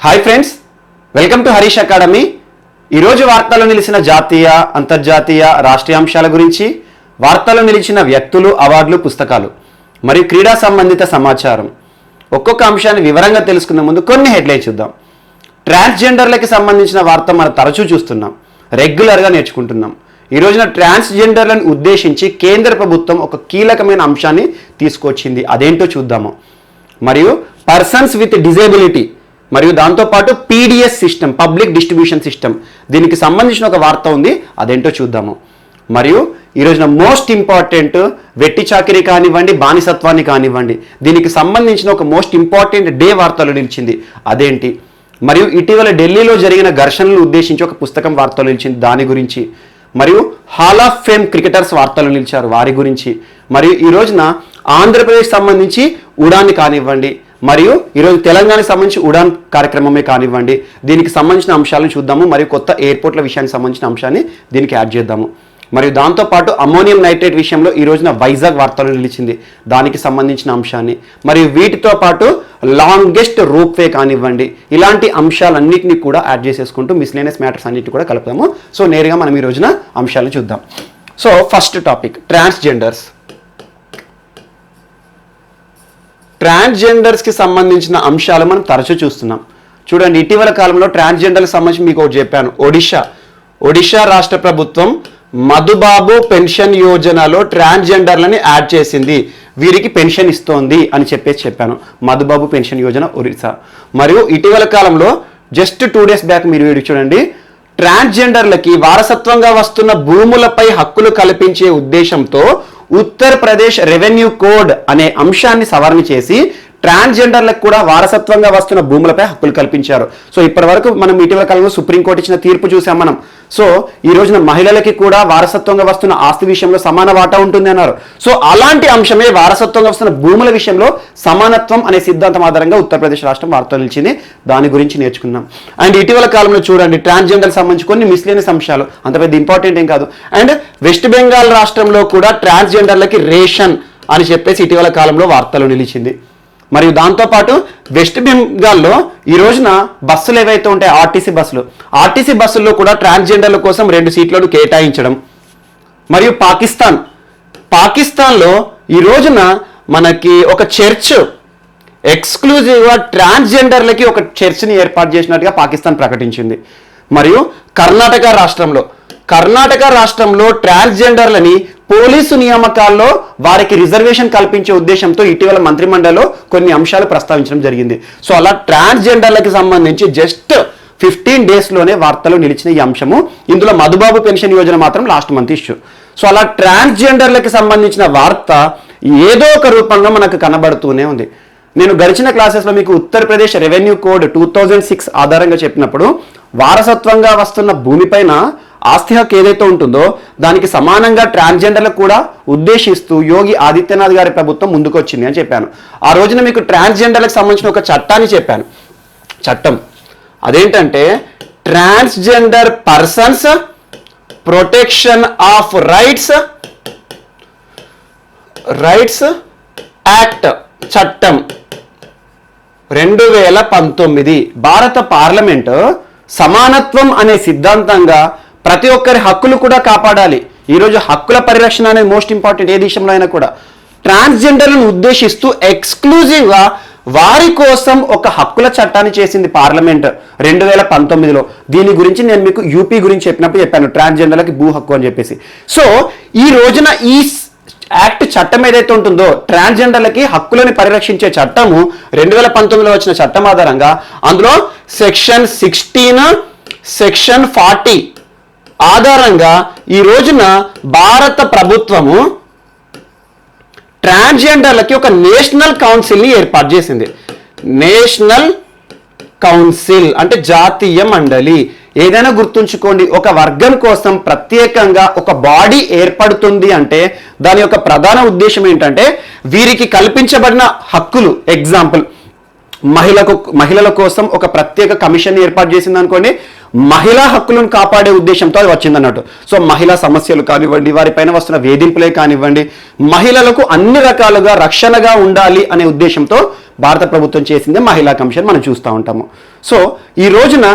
Hi friends, welcome to Harish academy. ఈరోజు వార్తల్లో నిలిచిన జాతీయ, అంతర్జాతీయ, రాష్ట్రీయ అంశాల గురించి, వార్తల్లో నిలిచిన వ్యక్తులు, అవార్డులు, పుస్తకాలు మరియు క్రీడా సంబంధిత సమాచారం ఒక్కొక్క అంశాన్ని వివరంగా తెలుసుకునే ముందు కొన్ని హెడ్లైన్స్ చూద్దాం. ట్రాన్స్జెండర్లకి సంబంధించిన వార్త మనం తరచూ చూస్తున్నాం, రెగ్యులర్గా నేర్చుకుంటున్నాం. ఈ రోజున ట్రాన్స్జెండర్లను ఉద్దేశించి కేంద్ర ప్రభుత్వం ఒక కీలకమైన అంశాన్ని తీసుకొచ్చింది. అదేంటో చూద్దాము. మరియు పర్సన్స్ విత్ డిజేబిలిటీ మరియు దాంతోపాటు PDS system, public distribution system, దీనికి సంబంధించిన ఒక వార్త ఉంది, అదేంటో చూద్దాము. మరియు ఈ రోజున మోస్ట్ ఇంపార్టెంట్ వెట్టి చాకిరీ కానివ్వండి, బానిసత్వాన్ని కానివ్వండి, దీనికి సంబంధించిన ఒక మోస్ట్ ఇంపార్టెంట్ డే వార్తలు నిలిచింది, అదేంటి. మరియు ఇటీవల ఢిల్లీలో జరిగిన ఘర్షణలు ఉద్దేశించి ఒక పుస్తకం వార్తలు నిలిచింది, దాని గురించి. మరియు హాల్ ఆఫ్ ఫేమ్ క్రికెటర్స్ వార్తలు నిలిచారు, వారి గురించి. మరియు ఈ రోజున ఆంధ్రప్రదేశ్ సంబంధించి ఉడాన్ కానివ్వండి, మరియు ఈరోజు తెలంగాణకు సంబంధించి ఉడాన్ కార్యక్రమమే కానివ్వండి, దీనికి సంబంధించిన అంశాలను చూద్దాము. మరియు కొత్త ఎయిర్పోర్ట్ల విషయానికి సంబంధించిన అంశాన్ని దీనికి యాడ్ చేద్దాము. మరియు దాంతోపాటు అమ్మోనియం నైట్రేట్ విషయంలో ఈ రోజున వైజాగ్ వార్తలు నిలిచింది, దానికి సంబంధించిన అంశాన్ని. మరియు వీటితో పాటు లాంగెస్ట్ రోప్వే కానివ్వండి, ఇలాంటి అంశాలన్నింటినీ కూడా యాడ్ చేసేసుకుంటూ మిస్లేనియస్ మ్యాటర్స్ అన్నింటినీ కూడా కలుపుతాము. సో నేరుగా మనం ఈ రోజున అంశాలను చూద్దాం. So first topic transgenders. ట్రాన్స్జెండర్స్కి సంబంధించిన అంశాలు మనం తరచూ చూస్తున్నాం. చూడండి, ఇటీవల కాలంలో ట్రాన్స్జెండర్కి సంబంధించి మీకు ఒకటి చెప్పాను. ఒడిషా రాష్ట్ర ప్రభుత్వం మధుబాబు పెన్షన్ యోజనలో ట్రాన్స్జెండర్లని యాడ్ చేసింది, వీరికి పెన్షన్ ఇస్తోంది అని చెప్పాను. మధుబాబు పెన్షన్ యోజన ఒరిస్సా. మరియు ఇటీవల కాలంలో జస్ట్ 2 days బ్యాక్ మీరు వీడియో చూడండి, ట్రాన్స్జెండర్లకి వారసత్వంగా వస్తున్న భూములపై హక్కులు కల్పించే ఉద్దేశంతో ఉత్తరప్రదేశ్ రెవెన్యూ కోడ్ అనే అంశాన్ని సవరణ చేసి ట్రాన్స్జెండర్లకు కూడా వారసత్వంగా వస్తున్న భూములపై హక్కులు కల్పించారు. సో ఇప్పటి వరకు మనం ఇటీవల కాలంలో సుప్రీంకోర్టు ఇచ్చిన తీర్పు చూసాం మనం. సో ఈ రోజున మహిళలకి కూడా వారసత్వంగా వస్తున్న ఆస్తి విషయంలో సమాన వాటా ఉంటుంది అన్నారు. సో అలాంటి అంశమే వారసత్వంగా వస్తున్న భూముల విషయంలో సమానత్వం అనే సిద్ధాంతం ఆధారంగా ఉత్తరప్రదేశ్ రాష్ట్రం వార్తలు నిలిచింది, దాని గురించి నేర్చుకున్నాం. అండ్ ఇటీవల కాలంలో చూడండి, ట్రాన్స్జెండర్కి సంబంధించి కొన్ని మిస్లేనియస్ అంశాలు, అంత పెద్ద ఇంపార్టెంట్ ఏం కాదు. అండ్ వెస్ట్ బెంగాల్ రాష్ట్రంలో కూడా ట్రాన్స్జెండర్లకి రేషన్ అని చెప్పేసి ఇటీవల కాలంలో వార్తలు నిలిచింది. మరియు దాంతోపాటు వెస్ట్ బెంగాల్లో ఈ రోజున బస్సులు ఏవైతే ఉంటాయి, ఆర్టీసీ బస్సుల్లో కూడా ట్రాన్స్జెండర్ల కోసం 2 సీట్లను కేటాయించడం. మరియు పాకిస్తాన్లో ఈ రోజున మనకి ఒక చర్చ్ ఎక్స్క్లూజివ్గా ట్రాన్స్జెండర్లకి ఒక చర్చ్ని ఏర్పాటు చేసినట్టుగా పాకిస్తాన్ ప్రకటించింది. మరియు కర్ణాటక రాష్ట్రంలో ట్రాన్స్జెండర్లని పోలీసు నియామకాల్లో వారికి రిజర్వేషన్ కల్పించే ఉద్దేశంతో ఇటీవల మంత్రిమండలిలో కొన్ని అంశాలు ప్రస్తావించడం జరిగింది. సో అలా ట్రాన్స్జెండర్లకు సంబంధించి జస్ట్ 15 daysలోనే వార్తలు నిలిచిన ఈ అంశము. ఇందులో మధుబాబు పెన్షన్ యోజన మాత్రం లాస్ట్ మంత్ ఇష్యూ. సో అలా ట్రాన్స్జెండర్లకు సంబంధించిన వార్త ఏదో ఒక రూపంలో మనకు కనబడుతూనే ఉంది. నేను గడిచిన క్లాసెస్లో మీకు ఉత్తరప్రదేశ్ రెవెన్యూ కోడ్ 2006 ఆధారంగా చెప్పినప్పుడు వారసత్వంగా వస్తున్న భూమిపైన ఆస్తి హక్కు ఏదైతే ఉంటుందో దానికి సమానంగా ట్రాన్స్జెండర్లకు కూడా ఉద్దేశిస్తూ యోగి ఆదిత్యనాథ్ గారి ప్రభుత్వం ముందుకొచ్చింది అని చెప్పాను. ఆ రోజున మీకు ట్రాన్స్జెండర్లకు సంబంధించిన ఒక చట్టాన్ని చెప్పాను. చట్టం అదేంటంటే transgender persons protection of rights act చట్టం 2019. భారత పార్లమెంటు సమానత్వం అనే సిద్ధాంతంగా ప్రతి ఒక్కరి హక్కులు కూడా కాపాడాలి. ఈరోజు హక్కుల పరిరక్షణ అనేది మోస్ట్ ఇంపార్టెంట్ ఏ దేశంలో అయినా కూడా. ట్రాన్స్జెండర్లను ఉద్దేశిస్తూ ఎక్స్క్లూజివ్గా వారి కోసం ఒక హక్కుల చట్టాన్ని చేసింది పార్లమెంట్ 2019లో. దీని గురించి నేను మీకు యూపీ గురించి చెప్పాను, ట్రాన్స్జెండర్లకి భూ హక్కు అని చెప్పేసి. సో ఈ రోజున ఈ యాక్ట్ చట్టం ఏదైతే ఉంటుందో ట్రాన్స్జెండర్లకి హక్కులను పరిరక్షించే చట్టము 2019లో వచ్చిన చట్టం ఆధారంగా అందులో సెక్షన్ 16, సెక్షన్ 40 ఆధారంగా ఈ రోజున భారత ప్రభుత్వము ట్రాన్స్జెండర్లకి ఒక నేషనల్ కౌన్సిల్ని ఏర్పాటు చేసింది. నేషనల్ కౌన్సిల్ అంటే జాతీయ మండలి. ఏదైనా గుర్తుంచుకోండి, ఒక వర్గం కోసం ప్రత్యేకంగా ఒక బాడీ ఏర్పడుతుంది అంటే దాని యొక్క ప్రధాన ఉద్దేశం ఏంటంటే వీరికి కల్పించబడిన హక్కులు, ఎగ్జాంపుల్ మహిళల కోసం ఒక ప్రత్యేక కమిషన్ ఏర్పాటు చేసింది అనుకోండి, మహిళా హక్కులను కాపాడే ఉద్దేశంతో అది వచ్చిందన్నట్టు. సో మహిళా సమస్యలు కానివ్వండి, వారిపైన వస్తున్న వేధింపులే కానివ్వండి, మహిళలకు అన్ని రకాలుగా రక్షణగా ఉండాలి అనే ఉద్దేశంతో భారత ప్రభుత్వం చేసిందే మహిళా కమిషన్ మనం చూస్తూ ఉంటాము. సో ఈ రోజున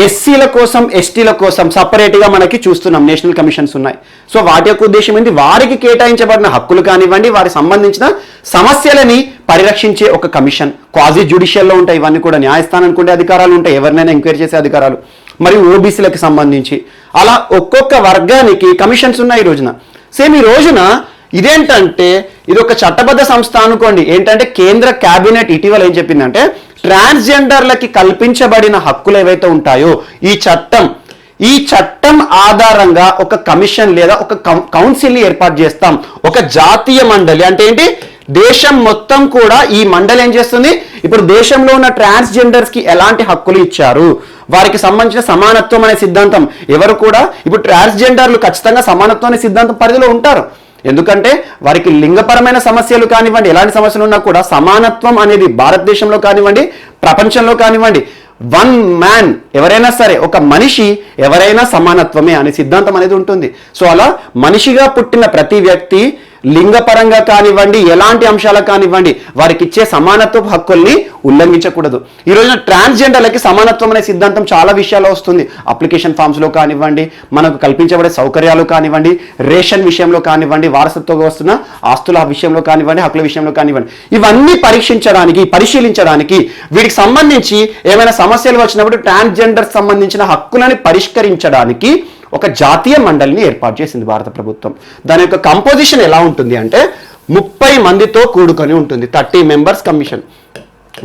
ఎస్సీల కోసం, ఎస్టీల కోసం సపరేట్గా మనకి చూస్తున్నాం నేషనల్ కమిషన్స్ ఉన్నాయి. సో వాటి యొక్క ఉద్దేశం ఏంటి, వారికి కేటాయించబడిన హక్కులు కానివ్వండి, వారికి సంబంధించిన సమస్యలని పరిరక్షించే ఒక కమిషన్. క్వాజీ జ్యుడిషియల్లో ఉంటాయి ఇవన్నీ కూడా, న్యాయస్థానానికి ఉండే అధికారాలు ఉంటాయి, ఎవరినైనా ఎంక్వైరీ చేసే అధికారాలు, మరియు ఓబీసీలకు సంబంధించి అలా ఒక్కొక్క వర్గానికి కమిషన్స్ ఉన్నాయి ఈ రోజున. సేమ్ ఈ రోజున ఇదేంటంటే ఇది ఒక చట్టబద్ధ సంస్థ అనుకోండి. ఏంటంటే కేంద్ర కేబినెట్ ఇటీవల ఏం చెప్పిందంటే, ట్రాన్స్జెండర్లకి కల్పించబడిన హక్కులు ఏవైతే ఉంటాయో ఈ చట్టం ఆధారంగా ఒక కమిషన్ లేదా ఒక కౌన్సిల్ని ఏర్పాటు చేస్తాం. ఒక జాతీయ మండలి అంటే ఏంటి, దేశం మొత్తం కూడా ఈ మండలి ఏం చేస్తుంది, ఇప్పుడు దేశంలో ఉన్న ట్రాన్స్జెండర్స్ కి ఎలాంటి హక్కులు ఇచ్చారు, వారికి సంబంధించిన సమానత్వం అనే సిద్ధాంతం, ఎవరు కూడా ఇప్పుడు ట్రాన్స్జెండర్లు ఖచ్చితంగా సమానత్వం అనే సిద్ధాంతం పరిధిలో ఉంటారు. ఎందుకంటే వారికి లింగపరమైన సమస్యలు కానివ్వండి, ఎలాంటి సమస్యలు ఉన్నా కూడా సమానత్వం అనేది భారతదేశంలో కానివ్వండి, ప్రపంచంలో కానివ్వండి, వన్ మ్యాన్ ఎవరైనా సరే, ఒక మనిషి ఎవరైనా సమానత్వమే అనే సిద్ధాంతం అనేది ఉంటుంది. సో అలా మనిషిగా పుట్టిన ప్రతి వ్యక్తి లింగపరంగా కానివ్వండి, ఎలాంటి అంశాలకు కానివ్వండి, వారికి ఇచ్చే సమానత్వ హక్కుల్ని ఉల్లంఘించకూడదు. ఈ రోజున ట్రాన్స్జెండర్లకి సమానత్వం అనే సిద్ధాంతం చాలా విషయాల్లో వస్తుంది. అప్లికేషన్ ఫామ్స్లో కానివ్వండి, మనకు కల్పించబడే సౌకర్యాలు కానివ్వండి, రేషన్ విషయంలో కానివ్వండి, వారసత్వంగా వస్తున్న ఆస్తుల విషయంలో కానివ్వండి, హక్కుల విషయంలో కానివ్వండి, ఇవన్నీ పరిశీలించడానికి వీటికి సంబంధించి ఏమైనా సమస్యలు వచ్చినప్పుడు ట్రాన్స్జెండర్ సంబంధించిన హక్కులని పరిష్కరించడానికి ఒక జాతీయ మండలిని ఏర్పాటు చేసింది భారత ప్రభుత్వం. దాని యొక్క కంపోజిషన్ ఎలా ఉంటుంది అంటే 30 మందితో కూడుకొని ఉంటుంది. 30 మెంబర్స్ కమిషన్,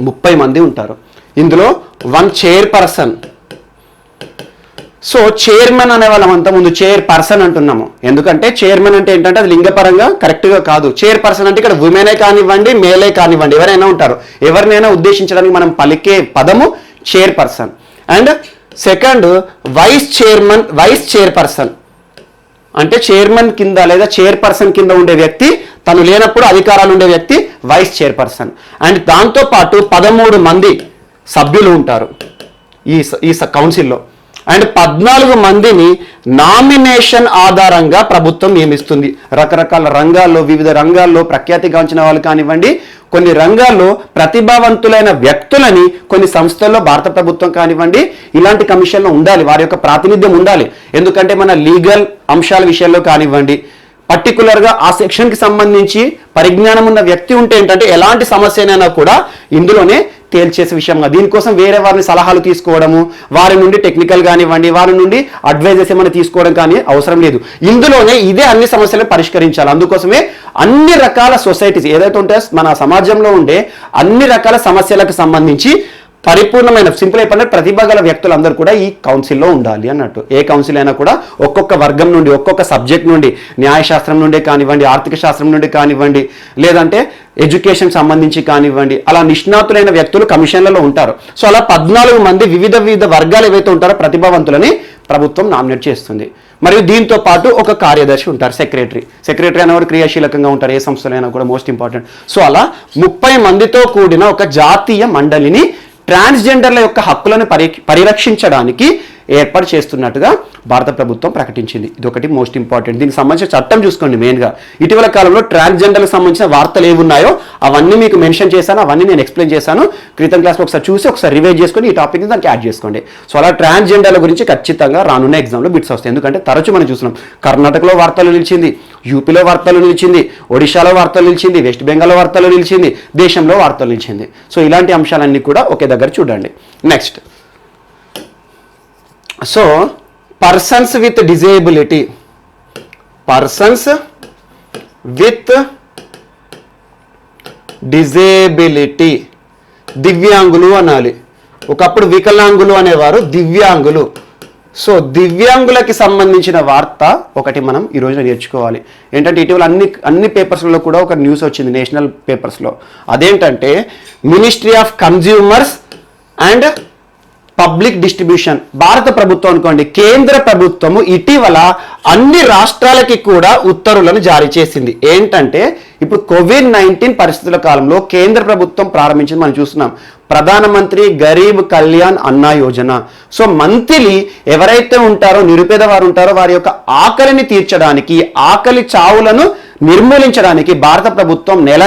30 మంది ఉంటారు. ఇందులో 1 చైర్పర్సన్. సో చైర్మన్ అనే వాళ్ళం అంతా ముందు చైర్పర్సన్ అంటున్నాము. ఎందుకంటే చైర్మన్ అంటే ఏంటంటే అది లింగపరంగా కరెక్ట్గా కాదు. చైర్పర్సన్ అంటే ఇక్కడ ఉమెనే కానివ్వండి, మేలే కానివ్వండి, ఎవరైనా ఉంటారు. ఎవరినైనా ఉద్దేశించడానికి మనం పలికే పదము chairperson. And second vice chairperson అంటే చైర్మన్ కింద లేదా చైర్పర్సన్ కింద ఉండే వ్యక్తి, తను లేనప్పుడు అధికారాలు ఉండే వ్యక్తి వైస్ చైర్పర్సన్. అండ్ దాంతోపాటు 13 మంది సభ్యులు ఉంటారు ఈ కౌన్సిల్లో. అండ్ 14 మందిని నామినేషన్ ఆధారంగా ప్రభుత్వం నియమిస్తుంది. రకరకాల రంగాల్లో, వివిధ రంగాల్లో ప్రఖ్యాతిగాంచిన వాళ్ళు కానివ్వండి, కొన్ని రంగాల్లో ప్రతిభావంతులైన వ్యక్తులని కొన్ని సంస్థల్లో భారత ప్రభుత్వం కానివ్వండి ఇలాంటి కమిషన్లో ఉండాలి, వారి యొక్క ప్రాతినిధ్యం ఉండాలి. ఎందుకంటే మన లీగల్ అంశాల విషయంలో కానివ్వండి, పర్టికులర్గా ఆ సెక్షన్కి సంబంధించి పరిజ్ఞానం ఉన్న వ్యక్తి ఉంటే ఏంటంటే ఎలాంటి సమస్యనైనా కూడా ఇందులోనే తేల్చేసే విషయంగా, దీనికోసం వేరే వారిని సలహాలు తీసుకోవడము, వారి నుండి టెక్నికల్ కానివ్వండి, వారి నుండి అడ్వైజెస్ ఏమైనా తీసుకోవడం కానీ అవసరం లేదు. ఇందులోనే ఇదే అన్ని సమస్యలను పరిష్కరించాలి. అందుకోసమే అన్ని రకాల సొసైటీస్ ఏదైతే ఉంటాయో మన సమాజంలో ఉండే అన్ని రకాల సమస్యలకు సంబంధించి పరిపూర్ణమైన సింపుల్ అయిపోయిన ప్రతిభ గల వ్యక్తులందరూ కూడా ఈ కౌన్సిల్లో ఉండాలి అన్నట్టు. ఏ కౌన్సిల్ అయినా కూడా ఒక్కొక్క వర్గం నుండి, ఒక్కొక్క సబ్జెక్ట్ నుండి, న్యాయశాస్త్రం నుండి కానివ్వండి, ఆర్థిక శాస్త్రం నుండి కానివ్వండి, లేదంటే ఎడ్యుకేషన్ సంబంధించి కానివ్వండి, అలా నిష్ణాతులైన వ్యక్తులు కమిషన్లలో ఉంటారు. సో అలా 14 మంది వివిధ వర్గాలు ఏవైతే ఉంటారో ప్రతిభావంతులని ప్రభుత్వం నామినేట్ చేస్తుంది. మరియు దీంతో పాటు ఒక కార్యదర్శి ఉంటారు, సెక్రటరీ అనేవారు క్రియాశీలకంగా ఉంటారు ఏ సంస్థలో అయినా కూడా, మోస్ట్ ఇంపార్టెంట్. సో అలా 30 మందితో కూడిన ఒక జాతీయ మండలిని ట్రాన్స్జెండర్ల యొక్క హక్కులను పరిరక్షించడానికి ఏర్పాటు చేస్తున్నట్టుగా భారత ప్రభుత్వం ప్రకటించింది. ఇది ఒకటి మోస్ట్ ఇంపార్టెంట్. దీనికి సంబంధించిన చట్టం చూసుకోండి. మెయిన్గా ఇటీవల కాలంలో ట్రాన్స్జెండర్లకు సంబంధించిన వార్తలు ఏమున్నాయో అవన్నీ మీకు మెన్షన్ చేశాను, అవన్నీ నేను ఎక్స్ప్లెయిన్ చేశాను. క్రితం క్లాస్లో ఒకసారి చూసి ఒకసారి రివైజ్ చేసుకొని ఈ టాపిక్ని దానికి యాడ్ చేసుకోండి. సో అలా ట్రాన్స్జెండర్ల గురించి ఖచ్చితంగా రానున్న ఎగ్జామ్లో బిట్స్ వస్తాయి. ఎందుకంటే తరచు మనం చూస్తున్నాం, కర్ణాటకలో వార్తలు నిలిచింది, యూపీలో వార్తలు నిలిచింది, ఒడిశాలో వార్తలు నిలిచింది, వెస్ట్ బెంగాల్లో వార్తలు నిలిచింది, దేశంలో వార్తలు నిలిచింది. సో ఇలాంటి అంశాలన్నీ కూడా ఒకే దగ్గర చూడండి. Next, so persons with disability, దివ్యాంగులు అనాలి. ఒకప్పుడు వికలాంగులు అనేవారు, దివ్యాంగులు. సో దివ్యాంగులకి సంబంధించిన వార్త ఒకటి మనం ఈరోజు నేర్చుకోవాలి. ఏంటంటే ఇటీవల అన్ని పేపర్స్లో కూడా ఒక న్యూస్ వచ్చింది, నేషనల్ పేపర్స్లో. అదేంటంటే ministry of consumers and public distribution, భారత ప్రభుత్వం అనుకోండి, కేంద్ర ప్రభుత్వము ఇటీవల అన్ని రాష్ట్రాలకి కూడా ఉత్తర్వులను జారీ చేసింది. ఏంటంటే ఇప్పుడు COVID-19 పరిస్థితుల కాలంలో కేంద్ర ప్రభుత్వం ప్రారంభించింది మనం చూస్తున్నాం. ప్రధానమంత్రి గరీబ్ కళ్యాణ్ అన్న యోజన. సో మంత్లీ ఎవరైతే ఉంటారో నిరుపేద వారు ఉంటారో వారి యొక్క ఆకలిని తీర్చడానికి, ఆకలి చావులను నిర్మూలించడానికి భారత ప్రభుత్వం నెల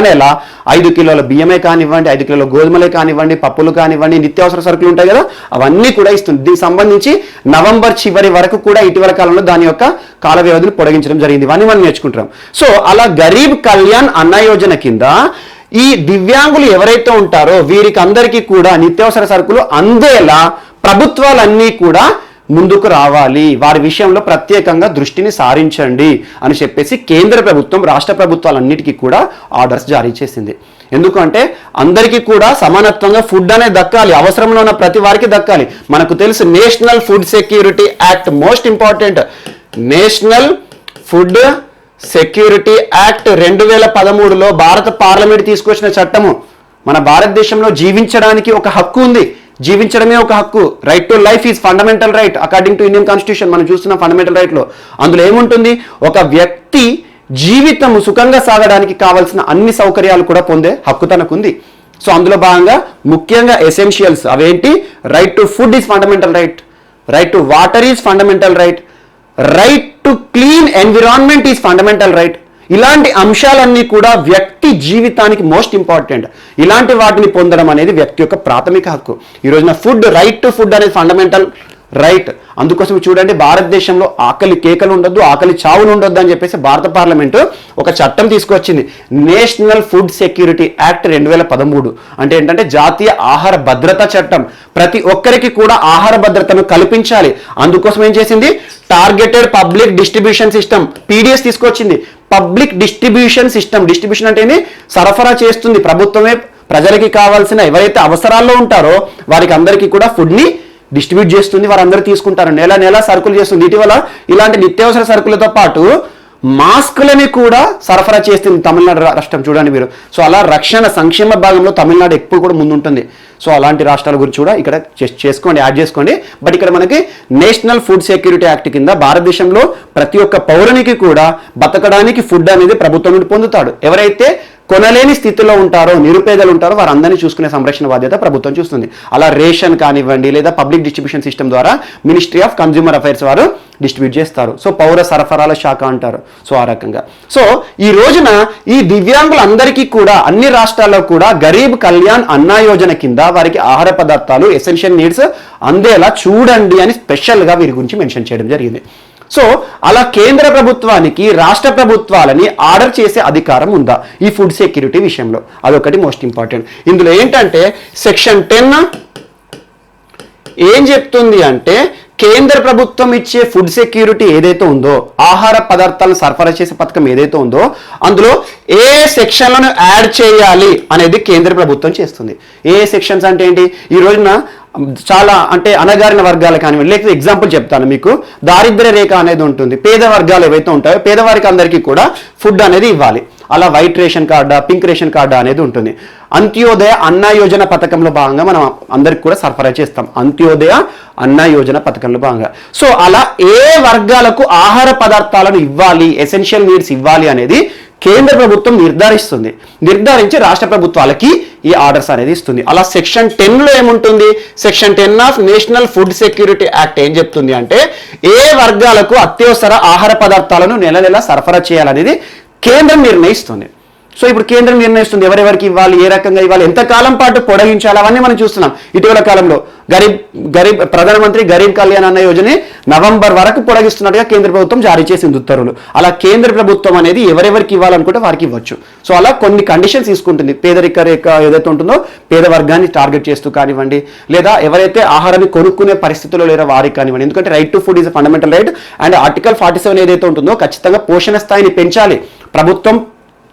5 కిలోల బియ్యమే కానివ్వండి, 5 కిలోల గోధుమలే కానివ్వండి, పప్పులు కానివ్వండి, నిత్యావసర సరుకులు ఉంటాయి కదా, అవన్నీ కూడా ఇస్తుంది. దీనికి సంబంధించి నవంబర్ చివరి వరకు కూడా ఇటీవల కాలంలో దాని యొక్క కాల వ్యవధిని పొడిగించడం జరిగింది. ఇవన్నీ మనం నేర్చుకుంటాం. సో అలా గరీబ్ కళ్యాణ్ అన్న యోజన కింద ఈ దివ్యాంగులు ఎవరైతే ఉంటారో వీరికి అందరికీ కూడా నిత్యావసర సరుకులు అందేలా ప్రభుత్వాలన్నీ కూడా ముందుకు రావాలి, వారి విషయంలో ప్రత్యేకంగా దృష్టిని సారించండి అని చెప్పేసి కేంద్ర ప్రభుత్వం రాష్ట్ర ప్రభుత్వాలన్నిటికీ కూడా ఆర్డర్స్ జారీ చేసింది. ఎందుకంటే అందరికీ కూడా సమానత్వంగా ఫుడ్ అనేది దక్కాలి, అవసరంలో ఉన్న ప్రతి వారికి దక్కాలి. మనకు తెలుసు national food security act most important. National food security act 2013లో భారత పార్లమెంట్ తీసుకొచ్చిన చట్టము. మన భారతదేశంలో జీవించడానికి ఒక హక్కు ఉంది, జీవించడమే ఒక హక్కు. Right to life is fundamental right according to Indian constitution. మనం చూస్తున్న ఫండమెంటల్ రైట్లో అందులో ఏముంటుంది, ఒక వ్యక్తి జీవితం సుఖంగా సాగడానికి కావాల్సిన అన్ని సౌకర్యాలు కూడా పొందే హక్కు తనకుంది. సో అందులో భాగంగా ముఖ్యంగా ఎసెన్షియల్స్ అవేంటి, right to food is fundamental right, right to water is fundamental right, right to clean environment is fundamental right. ఇలాంటి అంశాలన్నీ కూడా వ్యక్తి జీవితానికి మోస్ట్ ఇంపార్టెంట్. ఇలాంటి వాటిని పొందడం అనేది వ్యక్తి యొక్క ప్రాథమిక హక్కు. ఈ రోజున ఫుడ్, రైట్ టు ఫుడ్ అనేది ఫండమెంటల్ రైట్. అందుకోసం చూడండి, భారతదేశంలో ఆకలి కేకలు ఉండొద్దు, ఆకలి చావులు ఉండొద్దు అని చెప్పేసి భారత పార్లమెంటు ఒక చట్టం తీసుకొచ్చింది, నేషనల్ ఫుడ్ సెక్యూరిటీ యాక్ట్ 2013. అంటే ఏంటంటే జాతీయ ఆహార భద్రతా చట్టం. ప్రతి ఒక్కరికి కూడా ఆహార భద్రతను కల్పించాలి. అందుకోసం ఏం చేసింది, targeted public distribution system PDS తీసుకొచ్చింది. పబ్లిక్ డిస్ట్రిబ్యూషన్ సిస్టమ్, డిస్ట్రిబ్యూషన్ అంటే సరఫరా చేస్తుంది ప్రభుత్వమే, ప్రజలకి కావాల్సిన ఎవరైతే అవసరాల్లో ఉంటారో వారికి అందరికీ కూడా ఫుడ్ని డిస్ట్రిబ్యూట్ చేస్తుంది, వారందరూ తీసుకుంటారు. నెల సరుకులు చేస్తుంది. ఇటీవల ఇలాంటి నిత్యావసర సరుకులతో పాటు మాస్కులని కూడా సరఫరా చేస్తుంది తమిళనాడు రాష్ట్రం. చూడండి మీరు. సో అలా రక్షణ సంక్షేమ భాగంలో తమిళనాడు ఎప్పుడు కూడా ముందుంటుంది. సో అలాంటి రాష్ట్రాల గురించి కూడా ఇక్కడ చేసుకోండి, యాడ్ చేసుకోండి. బట్ ఇక్కడ మనకి నేషనల్ ఫుడ్ సెక్యూరిటీ యాక్ట్ కింద భారతదేశంలో ప్రతి ఒక్క పౌరునికి కూడా బతకడానికి ఫుడ్ అనేది ప్రభుత్వం నుండి పొందుతాడు. ఎవరైతే కొనలేని స్థితిలో ఉంటారో, నిరుపేదలు ఉంటారో వారందరినీ చూసుకునే సంరక్షణ బాధ్యత ప్రభుత్వం చూస్తుంది. అలా రేషన్ కానివ్వండి లేదా పబ్లిక్ డిస్ట్రిబ్యూషన్ సిస్టమ్ ద్వారా మినిస్ట్రీ ఆఫ్ కన్జ్యూమర్ అఫైర్స్ వారు డిస్ట్రిబ్యూట్ చేస్తారు. సో పౌర సరఫరాల శాఖ అంటారు. సో ఆ రకంగా. సో ఈ రోజున ఈ దివ్యాంగులందరికీ కూడా అన్ని రాష్ట్రాల్లో కూడా గరీబ్ కళ్యాణ్ అన్న యోజన కింద వారికి ఆహార పదార్థాలు, ఎసెన్షియల్ నీడ్స్ అందేలా చూడండి అని స్పెషల్గా వీరి గురించి మెన్షన్ చేయడం జరిగింది. సో అలా కేంద్ర ప్రభుత్వానికి రాష్ట్ర ప్రభుత్వాలని ఆర్డర్ చేసే అధికారం ఉందా ఈ ఫుడ్ సెక్యూరిటీ విషయంలో? అదొకటి మోస్ట్ ఇంపార్టెంట్. ఇందులో ఏంటంటే సెక్షన్ 10 ఏం చెప్తుంది అంటే, కేంద్ర ప్రభుత్వం ఇచ్చే ఫుడ్ సెక్యూరిటీ ఏదైతే ఉందో, ఆహార పదార్థాలను సరఫరా చేసే పథకం ఏదైతే ఉందో అందులో ఏ సెక్షన్లను యాడ్ చేయాలి అనేది కేంద్ర ప్రభుత్వం చేస్తుంది. ఏ సెక్షన్స్ అంటే ఏంటి, ఈ రోజున చాలా అంటే అణగారిన వర్గాలు కానివ్వండి, లేకపోతే ఎగ్జాంపుల్ చెప్తాను మీకు, దారిద్ర్య రేఖ అనేది ఉంటుంది. పేద వర్గాలు ఏవైతే ఉంటాయో పేదవారికి అందరికీ కూడా ఫుడ్ అనేది ఇవ్వాలి. అలా వైట్ రేషన్ కార్డా, పింక్ రేషన్ కార్డా అనేది ఉంటుంది. అంత్యోదయ అన్న యోజన పథకంలో భాగంగా మనం అందరికి కూడా సరఫరా చేస్తాం. అంత్యోదయ అన్న యోజన పథకంలో భాగంగా. సో అలా ఏ వర్గాలకు ఆహార పదార్థాలను ఇవ్వాలి, ఎసెన్షియల్ నీడ్స్ ఇవ్వాలి అనేది కేంద్ర ప్రభుత్వం నిర్ధారించి రాష్ట్ర ప్రభుత్వాలకి ఈ ఆర్డర్స్ అనేది ఇస్తుంది. అలా సెక్షన్ 10లో ఏముంటుంది, section 10 of national food security act ఏం చెప్తుంది అంటే, ఏ వర్గాలకు అత్యవసర ఆహార పదార్థాలను నెల సరఫరా చేయాలనేది కేంద్రం నిర్ణయిస్తుంది. సో ఇప్పుడు కేంద్రం నిర్ణయిస్తుంది ఎవరెవరికి ఇవ్వాలి, ఏ రకంగా ఇవ్వాలి, ఎంతకాలం పాటు పొడిగించాలి, అవన్నీ మనం చూస్తున్నాం. ఇటీవల కాలంలో గరీబ్ ప్రధానమంత్రి గరీబ్ కళ్యాణ్ అన్న యోజన నవంబర్ వరకు పొడిగిస్తున్నట్టుగా కేంద్ర ప్రభుత్వం జారీ చేసింది ఉత్తర్వులు. అలా కేంద్ర ప్రభుత్వం అనేది ఎవరెవరికి ఇవ్వాలనుకుంటే వారికి ఇవ్వచ్చు. సో అలా కొన్ని కండిషన్స్ తీసుకుంటుంది. పేదరిక రేఖ ఏదైతే ఉంటుందో పేద వర్గాన్ని టార్గెట్ చేస్తూ కానివ్వండి, లేదా ఎవరైతే ఆహారాన్ని కొనుక్కునే పరిస్థితుల్లో లేరో వారికి కానివ్వండి. ఎందుకంటే right to food is a fundamental right. And article 47 ఏదైతే ఉంటుందో ఖచ్చితంగా పోషణ స్థాయిని పెంచాలి. ప్రభుత్వం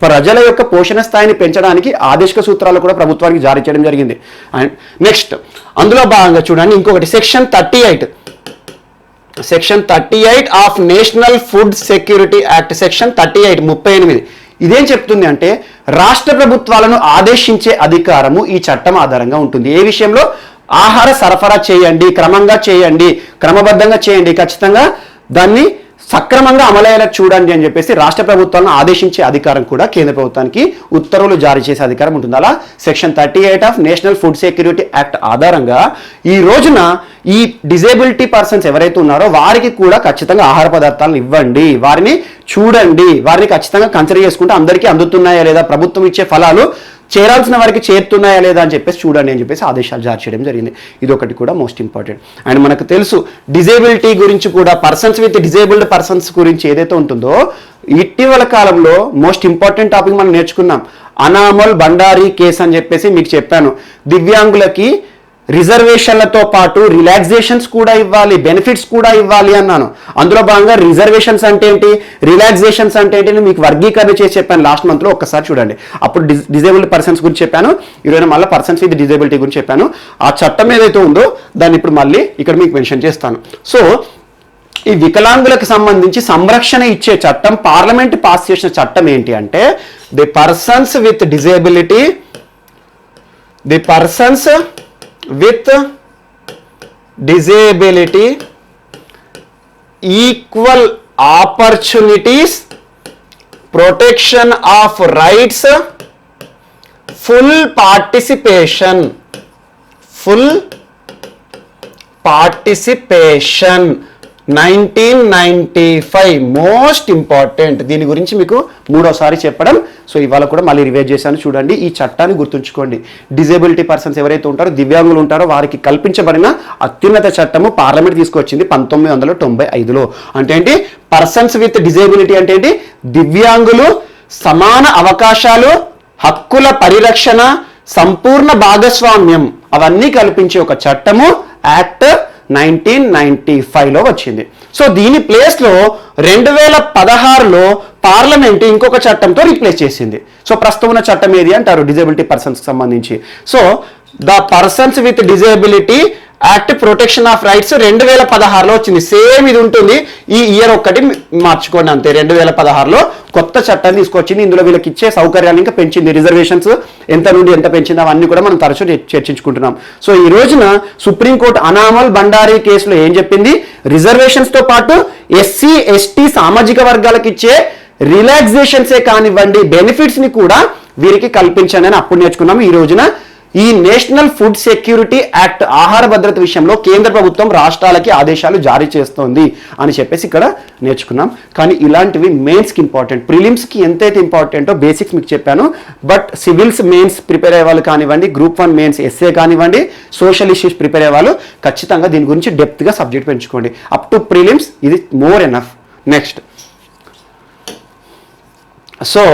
ప్రజల యొక్క పోషణ స్థాయిని పెంచడానికి ఆదేశిక సూత్రాలు కూడా ప్రభుత్వానికి జారీ చేయడం జరిగింది. అండ్ నెక్స్ట్ అందులో భాగంగా చూడండి ఇంకొకటి section 38 of national food security act. Section 38 ఇదేం చెప్తుంది అంటే, రాష్ట్ర ప్రభుత్వాలను ఆదేశించే అధికారము ఈ చట్టం ఆధారంగా ఉంటుంది. ఏ విషయంలో, ఆహార సరఫరా చేయండి, క్రమంగా చేయండి, క్రమబద్ధంగా చేయండి, ఖచ్చితంగా దాన్ని సక్రమంగా అమలయ్యేలా చూడండి అని చెప్పేసి రాష్ట్ర ప్రభుత్వాలను ఆదేశించే అధికారం కూడా కేంద్ర ప్రభుత్వానికి ఉత్తర్వులు జారీ చేసే అధికారం ఉంటుంది. అలా section 38 of national food security act ఆధారంగా ఈ రోజున ఈ డిజేబిలిటీ పర్సన్స్ ఎవరైతే ఉన్నారో వారికి కూడా ఖచ్చితంగా ఆహార పదార్థాలను ఇవ్వండి, వారిని చూడండి, వారిని ఖచ్చితంగా కన్సిడర్ చేసుకుంటే అందరికీ అందుతున్నాయా లేదా, ప్రభుత్వం ఇచ్చే ఫలాలు చేరాల్సిన వారికి చేరుతున్నాయా లేదా అని చెప్పేసి చూడండి అని చెప్పేసి ఆదేశాలు జారీ చేయడం జరిగింది. ఇది ఒకటి కూడా మోస్ట్ ఇంపార్టెంట్. అండ్ మనకు తెలుసు డిజేబిలిటీ గురించి కూడా, పర్సన్స్ విత్ డిజేబుల్డ్ పర్సన్స్ గురించి ఏదైతే ఉంటుందో ఇటీవల కాలంలో మోస్ట్ ఇంపార్టెంట్ టాపిక్ మనం నేర్చుకున్నాం. అనామల్ బండారీ కేసు అని చెప్పేసి మీకు చెప్పాను. దివ్యాంగులకి రిజర్వేషన్లతో పాటు రిలాక్సేషన్స్ కూడా ఇవ్వాలి, బెనిఫిట్స్ కూడా ఇవ్వాలి అన్నాను. అందులో భాగంగా రిజర్వేషన్స్ అంటే ఏంటి, రిలాక్సేషన్స్ అంటే ఏంటి మీకు వర్గీకరణ చేసి చెప్పాను లాస్ట్ మంత్లో, ఒక్కసారి చూడండి. అప్పుడు డిజేబుల్డ్ పర్సన్స్ గురించి చెప్పాను, ఈరోజు మళ్ళీ పర్సన్స్ విత్ డిజేబిలిటీ గురించి చెప్పాను. ఆ చట్టం ఏదైతే ఉందో దాన్ని ఇప్పుడు మళ్ళీ ఇక్కడ మీకు మెన్షన్ చేస్తాను. సో ఈ వికలాంగులకు సంబంధించి సంరక్షణ ఇచ్చే చట్టం పార్లమెంట్ పాస్ చేసిన చట్టం ఏంటి అంటే the persons with disability, the persons with disability equal opportunities, protection of rights, full participation 1995 most important. దీని గురించి మీకు మూడోసారి చెప్పడం. సో ఇవాళ కూడా మళ్ళీ రివైజ్ చేశాను, చూడండి. ఈ చట్టాన్ని గుర్తుంచుకోండి. డిజేబిలిటీ పర్సన్స్ ఎవరైతే ఉంటారో, దివ్యాంగులు ఉంటారో వారికి కల్పించబడిన అత్యున్నత చట్టము పార్లమెంట్ తీసుకొచ్చింది 1995లో. అంటే ఏంటి, పర్సన్స్ విత్ డిజేబిలిటీ అంటే ఏంటి, దివ్యాంగులు సమాన అవకాశాలు, హక్కుల పరిరక్షణ, సంపూర్ణ భాగస్వామ్యం అవన్నీ కల్పించే ఒక చట్టము యాక్ట్ 1995లో వచ్చింది. సో దీని ప్లేస్లో 2016లో పార్లమెంట్ ఇంకొక చట్టంతో రీప్లేస్ చేసింది. సో ప్రస్తుతం ఉన్న చట్టం ఏది అంటారు, డిజేబిలిటీ పర్సన్స్కి సంబంధించి. So the persons with disability act protection of rights 2016లో వచ్చింది. సేమ్ ఇది ఉంటుంది, ఈ ఇయర్ ఒక్కటి మార్చుకోండి అంతే. 2016లో కొత్త చట్టాన్ని తీసుకొచ్చింది. ఇందులో వీళ్ళకి ఇచ్చే సౌకర్యాలు ఇంకా పెంచింది. రిజర్వేషన్స్ ఎంత నుండి ఎంత పెంచింది అవన్నీ కూడా మనం తరచూ చర్చించుకుంటున్నాం. సో ఈ రోజున సుప్రీంకోర్టు అనామల్ బండారీ కేసులో ఏం చెప్పింది, రిజర్వేషన్స్తో పాటు ఎస్సీ ఎస్టీ సామాజిక వర్గాలకు ఇచ్చే రిలాక్సేషన్సే కానివ్వండి, బెనిఫిట్స్ని కూడా వీరికి కల్పించండి అని అప్పుడు నేర్చుకున్నాం. ఈ రోజున ఈ నేషనల్ ఫుడ్ సెక్యూరిటీ యాక్ట్ ఆహార భద్రత విషయంలో కేంద్ర ప్రభుత్వం రాష్ట్రాలకి ఆదేశాలు జారీ చేస్తోంది అని చెప్పేసి ఇక్కడ నేర్చుకున్నాం. కానీ ఇలాంటివి మెయిన్స్కి ఇంపార్టెంట్, ప్రిలిమ్స్కి ఎంతైతే ఇంపార్టెంటో బేసిక్స్ మీకు చెప్పాను. బట్ సివిల్స్ మెయిన్స్ ప్రిపేర్ అయ్యే వాళ్ళు కానివ్వండి, గ్రూప్ 1 మెయిన్స్ ఎస్ఏ కానివ్వండి, సోషల్ ఇష్యూస్ ప్రిపేర్ అయ్యే వాళ్ళు ఖచ్చితంగా దీని గురించి డెప్త్గా సబ్జెక్ట్ పెంచుకోండి. అప్ టు ప్రిలిమ్స్ ఇది మోర్ ఎనఫ్. నెక్స్ట్, సో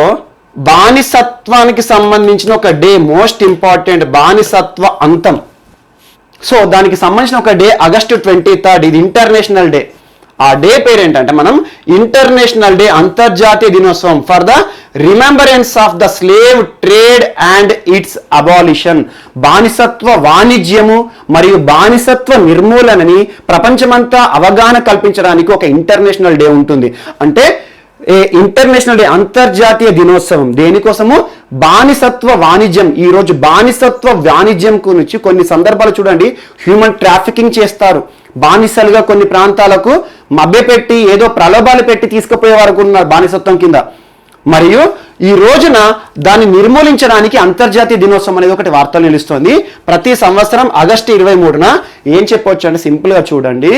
బానిసత్వానికి సంబంధించిన ఒక డే మోస్ట్ ఇంపార్టెంట్, బానిసత్వ అంతం. సో దానికి సంబంధించిన ఒక డే ఆగస్టు 23 ఇది ఇంటర్నేషనల్ డే. ఆ డే పేరు ఏంటంటే మనం ఇంటర్నేషనల్ డే, అంతర్జాతీయ దినోత్సవం for the remembrance of the slave trade and its abolition. బానిసత్వ వాణిజ్యము మరియు బానిసత్వ నిర్మూలనని ప్రపంచమంతా అవగాహన కల్పించడానికి ఒక ఇంటర్నేషనల్ డే ఉంటుంది. అంటే ఇంటర్నేషనల్ డే, అంతర్జాతీయ దినోత్సవం దేనికోసము, బానిసత్వ వాణిజ్యం. ఈ రోజు బానిసత్వ వాణిజ్యం గురించి కొన్ని సందర్భాలు చూడండి, హ్యూమన్ ట్రాఫికింగ్ చేస్తారు. బానిసలుగా కొన్ని ప్రాంతాలకు మభ్యపెట్టి ఏదో ప్రలోభాలు పెట్టి తీసుకుపోయే వరకు ఉన్నారు బానిసత్వం కింద. మరియు ఈ రోజున దాన్ని నిర్మూలించడానికి అంతర్జాతీయ దినోత్సవం అనేది ఒకటి వార్తలు నిలుస్తోంది. ప్రతి సంవత్సరం ఆగస్టు 23న ఏం చెప్పొచ్చు అంటే సింపుల్గా చూడండి,